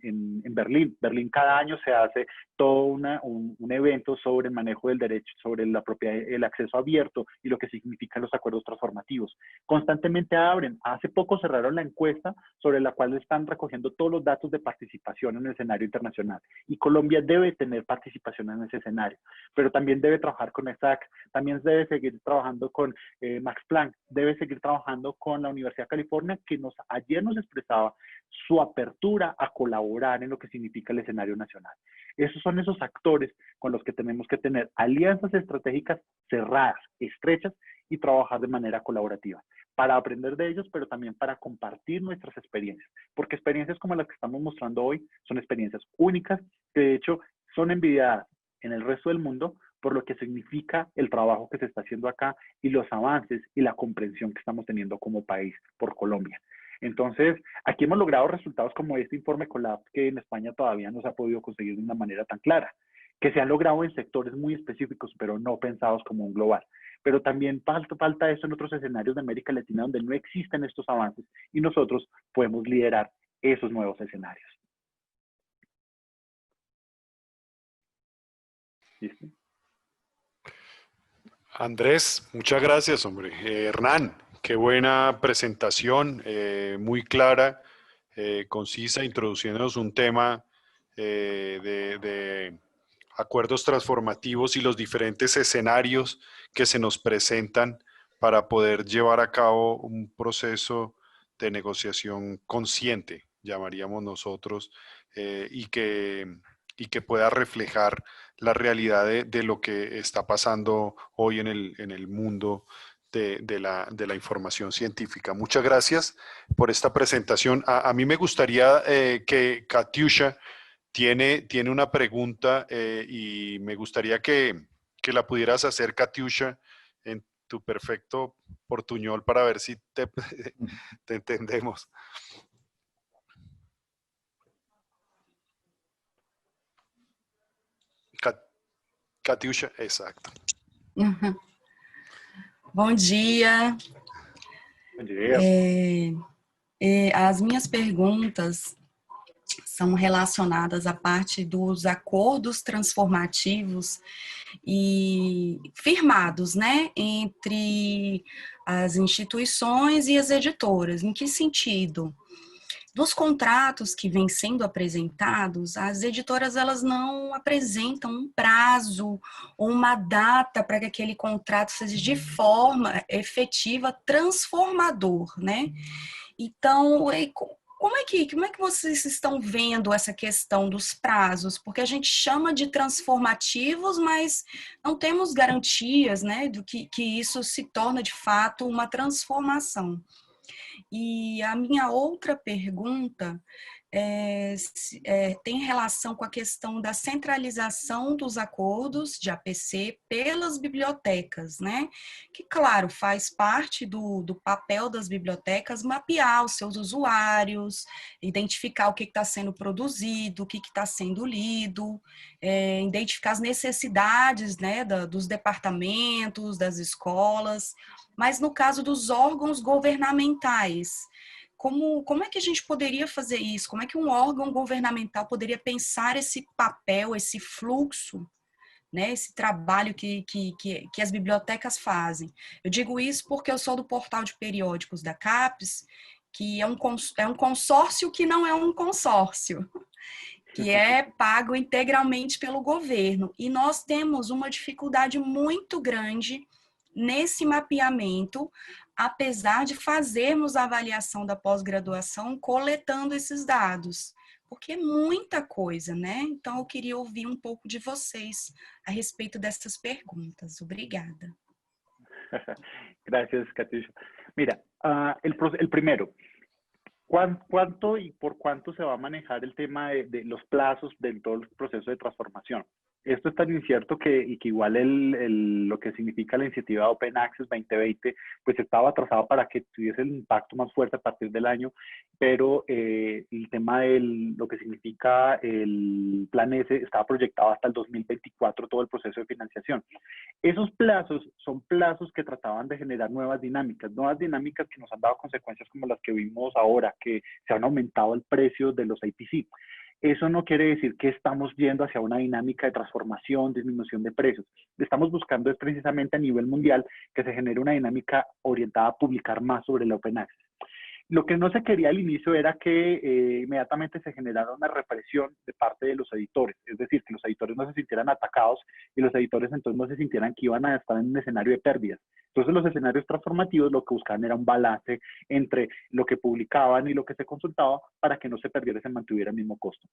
Speaker 3: Berlín. Berlín cada año se hace todo un evento sobre el manejo del derecho, sobre la propiedad, el acceso abierto y lo que significan los acuerdos transformativos. Constantemente abren. Hace poco cerraron la encuesta sobre la cual están recogiendo todos los datos de participación en el escenario internacional. Y Colombia debe tener participación en ese escenario, pero también debe trabajar con ESAC, también debe seguir trabajando con Max Planck, debe seguir trabajando con la Universidad de California, que ayer nos expresaba su apertura a colaborar en lo que significa el escenario nacional. Esos son esos actores con los que tenemos que tener alianzas estratégicas cerradas, estrechas, y trabajar de manera colaborativa, para aprender de ellos, pero también para compartir nuestras experiencias, porque experiencias como las que estamos mostrando hoy son experiencias únicas, que de hecho son envidiadas en el resto del mundo por lo que significa el trabajo que se está haciendo acá y los avances y la comprensión que estamos teniendo como país por Colombia. Entonces, aquí hemos logrado resultados como este informe Collab, que en España todavía no se ha podido conseguir de una manera tan clara, que se han logrado en sectores muy específicos, pero no pensados como un global. Pero también falta eso en otros escenarios de América Latina donde no existen estos avances y nosotros podemos liderar esos nuevos escenarios. ¿Listo?
Speaker 1: Andrés, muchas gracias, hombre. Hernán, qué buena presentación, muy clara, concisa, introduciéndonos un tema de acuerdos transformativos y los diferentes escenarios que se nos presentan para poder llevar a cabo un proceso de negociación consciente, llamaríamos nosotros, y que pueda reflejar la realidad de lo que está pasando hoy en el mundo de la información científica. Muchas gracias por esta presentación. A mí me gustaría que Katiusha tiene una pregunta y me gustaría que la pudieras hacer, Katiusha, en tu perfecto portuñol para ver si te entendemos. Katiusha, exacto.
Speaker 4: Uhum. Bom dia.
Speaker 3: Bom dia.
Speaker 4: As minhas perguntas são relacionadas à parte dos acordos transformativos e firmados, né, entre as instituições e as editoras. Em que sentido? Dos contratos que vêm sendo apresentados, as editoras elas não apresentam um prazo ou uma data para que aquele contrato seja de forma efetiva transformador, né? Então, como é que vocês estão vendo essa questão dos prazos? Porque a gente chama de transformativos, mas não temos garantias, né, do que isso se torna de fato uma transformação. E a minha outra pergunta tem relação com a questão da centralização dos acordos de APC pelas bibliotecas, né? Que, claro, faz parte do papel das bibliotecas mapear os seus usuários, identificar o que está sendo produzido, o que está sendo lido, identificar as necessidades, né, dos departamentos, das escolas. Mas no caso dos órgãos governamentais, como é que a gente poderia fazer isso? Como é que um órgão governamental poderia pensar esse papel, esse fluxo, né, esse trabalho que as bibliotecas fazem? Eu digo isso porque eu sou do portal de periódicos da CAPES, que é um consórcio que não é um consórcio, que é pago integralmente pelo governo. E nós temos uma dificuldade muito grande nesse mapeamento apesar de fazermos a avaliação da pós-graduação coletando esses dados, porque é muita coisa, né? Então, eu queria ouvir um pouco de vocês a respeito dessas perguntas. Obrigada.
Speaker 3: Gracias, Katusha. Mira, el primero, ¿cuánto y por cuánto se va a manejar el tema de los plazos de todo el proceso de transformación? Esto es tan incierto que igual lo que significa la iniciativa Open Access 2020, pues estaba trazado para que tuviese el impacto más fuerte a partir del año, pero el tema de lo que significa el Plan S estaba proyectado hasta el 2024, todo el proceso de financiación. Esos plazos son plazos que trataban de generar nuevas dinámicas que nos han dado consecuencias como las que vimos ahora, que se han aumentado el precio de los IPC. Eso no quiere decir que estamos yendo hacia una dinámica de transformación, disminución de precios. Estamos buscando es precisamente a nivel mundial que se genere una dinámica orientada a publicar más sobre el Open Access. Lo que no se quería al inicio era que inmediatamente se generara una represión de parte de los editores, es decir, que los editores no se sintieran atacados y los editores entonces no se sintieran que iban a estar en un escenario de pérdidas. Entonces los escenarios transformativos lo que buscaban era un balance entre lo que publicaban y lo que se consultaba para que no se perdiera y se mantuviera el mismo costo.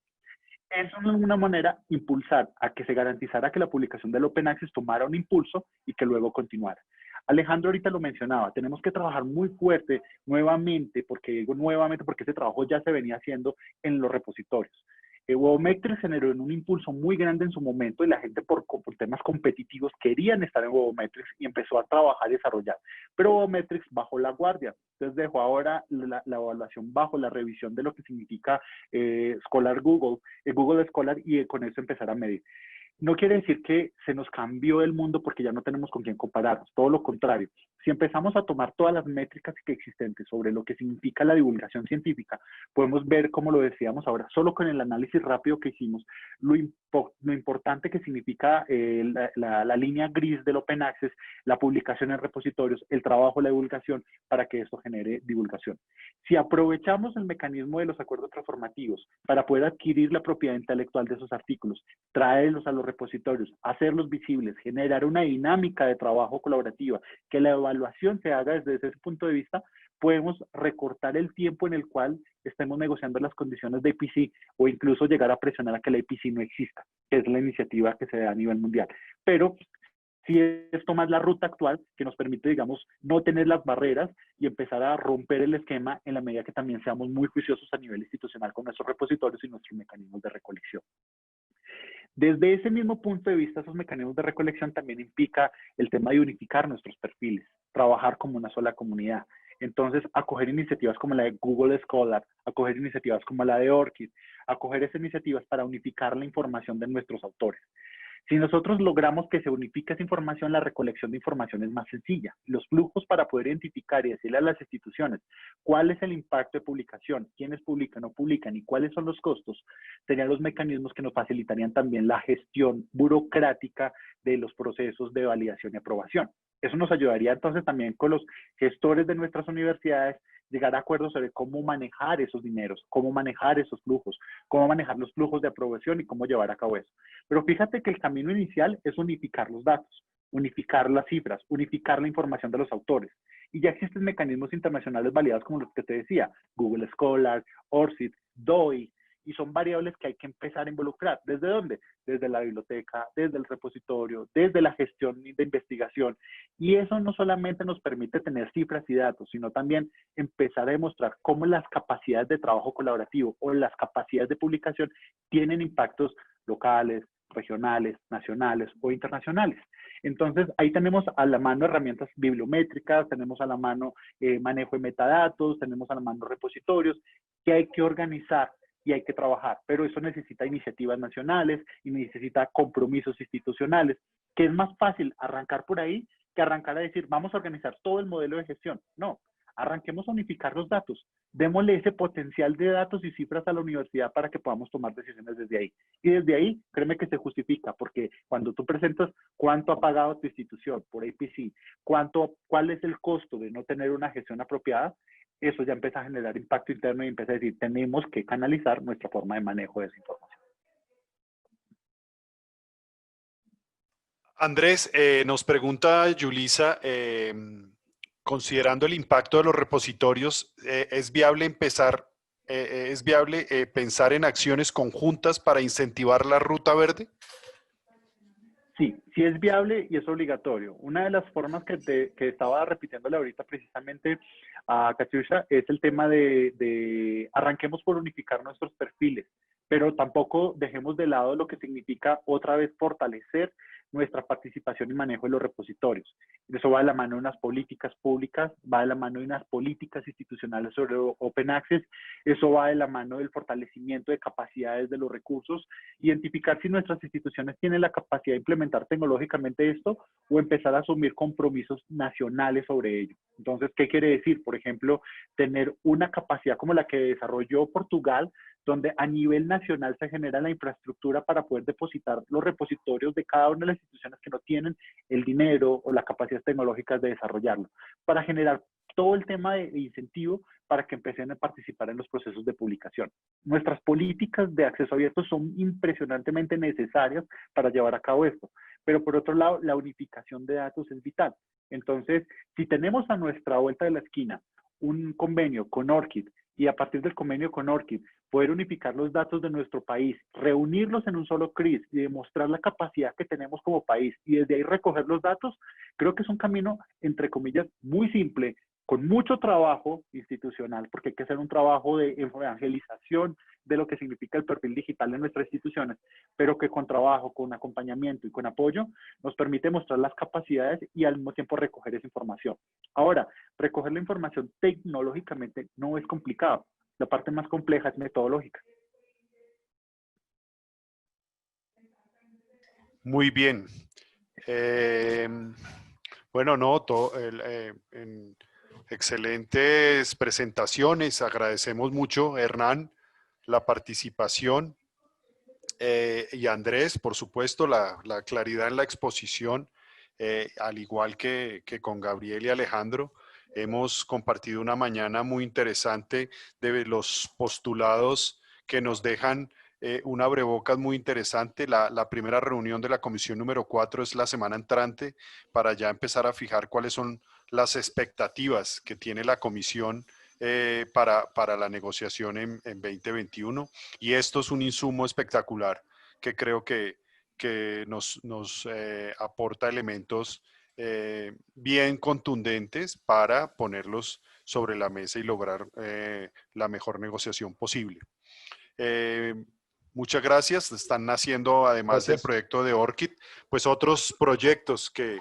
Speaker 3: Eso de alguna manera impulsar a que se garantizara que la publicación del Open Access tomara un impulso y que luego continuara. Alejandro ahorita lo mencionaba, tenemos que trabajar muy fuerte nuevamente, porque ese trabajo ya se venía haciendo en los repositorios. Webometrics generó un impulso muy grande en su momento y la gente por temas competitivos querían estar en Webometrics y empezó a trabajar y desarrollar. Pero Webometrics bajó la guardia, entonces dejó ahora la evaluación bajo la revisión de lo que significa Scholar Google, Google Scholar, y con eso empezar a medir. No quiere decir que se nos cambió el mundo porque ya no tenemos con quién compararnos, todo lo contrario. Si empezamos a tomar todas las métricas que existentes sobre lo que significa la divulgación científica, podemos ver, como lo decíamos ahora, solo con el análisis rápido que hicimos, lo importante que significa la línea gris del Open Access, la publicación en repositorios, el trabajo, la divulgación, para que esto genere divulgación. Si aprovechamos el mecanismo de los acuerdos transformativos para poder adquirir la propiedad intelectual de esos artículos, traerlos a los repositorios, hacerlos visibles, generar una dinámica de trabajo colaborativa, que la evaluación se haga desde ese punto de vista, podemos recortar el tiempo en el cual estemos negociando las condiciones de IPC o incluso llegar a presionar a que la IPC no exista, que es la iniciativa que se da a nivel mundial. Pero sí es tomar la ruta actual que nos permite, digamos, no tener las barreras y empezar a romper el esquema en la medida que también seamos muy juiciosos a nivel institucional con nuestros repositorios y nuestros mecanismos de recolección. Desde ese mismo punto de vista, esos mecanismos de recolección también implica el tema de unificar nuestros perfiles, trabajar como una sola comunidad. Entonces, acoger iniciativas como la de Google Scholar, acoger iniciativas como la de ORCID, acoger esas iniciativas para unificar la información de nuestros autores. Si nosotros logramos que se unifique esa información, la recolección de información es más sencilla. Los flujos para poder identificar y decirle a las instituciones cuál es el impacto de publicación, quiénes publican o no publican y cuáles son los costos, serían los mecanismos que nos facilitarían también la gestión burocrática de los procesos de validación y aprobación. Eso nos ayudaría entonces también con los gestores de nuestras universidades llegar a acuerdos sobre cómo manejar esos dineros, cómo manejar esos flujos, cómo manejar los flujos de aprobación y cómo llevar a cabo eso. Pero fíjate que el camino inicial es unificar los datos, unificar las cifras, unificar la información de los autores. Y ya existen mecanismos internacionales validados como los que te decía, Google Scholar, ORCID, DOI, y son variables que hay que empezar a involucrar. ¿Desde dónde? Desde la biblioteca, desde el repositorio, desde la gestión de investigación. Y eso no solamente nos permite tener cifras y datos, sino también empezar a demostrar cómo las capacidades de trabajo colaborativo o las capacidades de publicación tienen impactos locales, regionales, nacionales o internacionales. Entonces, ahí tenemos a la mano herramientas bibliométricas, tenemos a la mano manejo de metadatos, tenemos a la mano repositorios que hay que organizar y hay que trabajar, pero eso necesita iniciativas nacionales y necesita compromisos institucionales, que es más fácil arrancar por ahí que arrancar a decir, vamos a organizar todo el modelo de gestión. No, arranquemos a unificar los datos, démosle ese potencial de datos y cifras a la universidad para que podamos tomar decisiones desde ahí. Y desde ahí, créeme que se justifica, porque cuando tú presentas cuánto ha pagado tu institución por IPC, cuál es el costo de no tener una gestión apropiada, eso ya empieza a generar impacto interno y empieza a decir, tenemos que canalizar nuestra forma de manejo de esa información.
Speaker 1: Andrés, nos pregunta Yulisa, Considerando el impacto de los repositorios, ¿es viable pensar en acciones conjuntas para incentivar la ruta verde?
Speaker 3: Sí, sí es viable y es obligatorio. Una de las formas que estaba repitiéndole ahorita precisamente a Katiusha es el tema de arranquemos por unificar nuestros perfiles, pero tampoco dejemos de lado lo que significa otra vez fortalecer nuestra participación y manejo de los repositorios. Eso va de la mano de unas políticas públicas, va de la mano de unas políticas institucionales sobre Open Access, eso va de la mano del fortalecimiento de capacidades de los recursos, identificar si nuestras instituciones tienen la capacidad de implementar tecnológicamente esto o empezar a asumir compromisos nacionales sobre ello. Entonces, ¿qué quiere decir? Por ejemplo, tener una capacidad como la que desarrolló Portugal, donde a nivel nacional se genera la infraestructura para poder depositar los repositorios de cada una de las instituciones que no tienen el dinero o las capacidades tecnológicas de desarrollarlo, para generar todo el tema de incentivo para que empiecen a participar en los procesos de publicación. Nuestras políticas de acceso abierto son impresionantemente necesarias para llevar a cabo esto, pero por otro lado, la unificación de datos es vital. Entonces, si tenemos a nuestra vuelta de la esquina un convenio con ORCID y a partir del convenio con ORCID poder unificar los datos de nuestro país, reunirlos en un solo CRIS y demostrar la capacidad que tenemos como país y desde ahí recoger los datos, creo que es un camino, entre comillas, muy simple, con mucho trabajo institucional, porque hay que hacer un trabajo de evangelización de lo que significa el perfil digital en nuestras instituciones, pero que con trabajo, con acompañamiento y con apoyo nos permite mostrar las capacidades y al mismo tiempo recoger esa información. Ahora, recoger la información tecnológicamente no es complicado. La parte más compleja es metodológica.
Speaker 1: Muy bien. Bueno, no, excelentes presentaciones. Agradecemos mucho, Hernán, la participación y Andrés, por supuesto, la claridad en la exposición, al igual que con Gabriel y Alejandro. Hemos compartido una mañana muy interesante de los postulados que nos dejan un abrebocas muy interesante. La primera reunión de la comisión número 4 es la semana entrante para ya empezar a fijar cuáles son las expectativas que tiene la comisión para la negociación en 2021. Y esto es un insumo espectacular que creo que nos aporta elementos bien contundentes para ponerlos sobre la mesa y lograr la mejor negociación posible. Muchas gracias. Están naciendo, además del proyecto de ORCID, pues otros proyectos que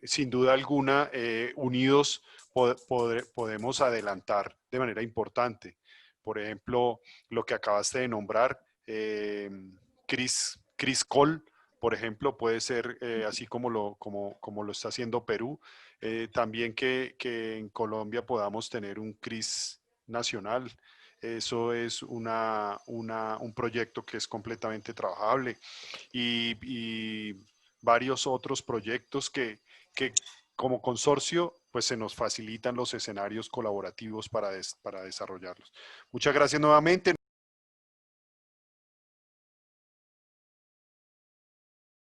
Speaker 1: sin duda alguna, unidos, podemos adelantar de manera importante. Por ejemplo, lo que acabaste de nombrar, Chris Cole, por ejemplo, puede ser así como lo está haciendo Perú. También que en Colombia podamos tener un CRIS nacional. Eso es un proyecto que es completamente trabajable y varios otros proyectos que como consorcio pues se nos facilitan los escenarios colaborativos para desarrollarlos. Muchas gracias nuevamente.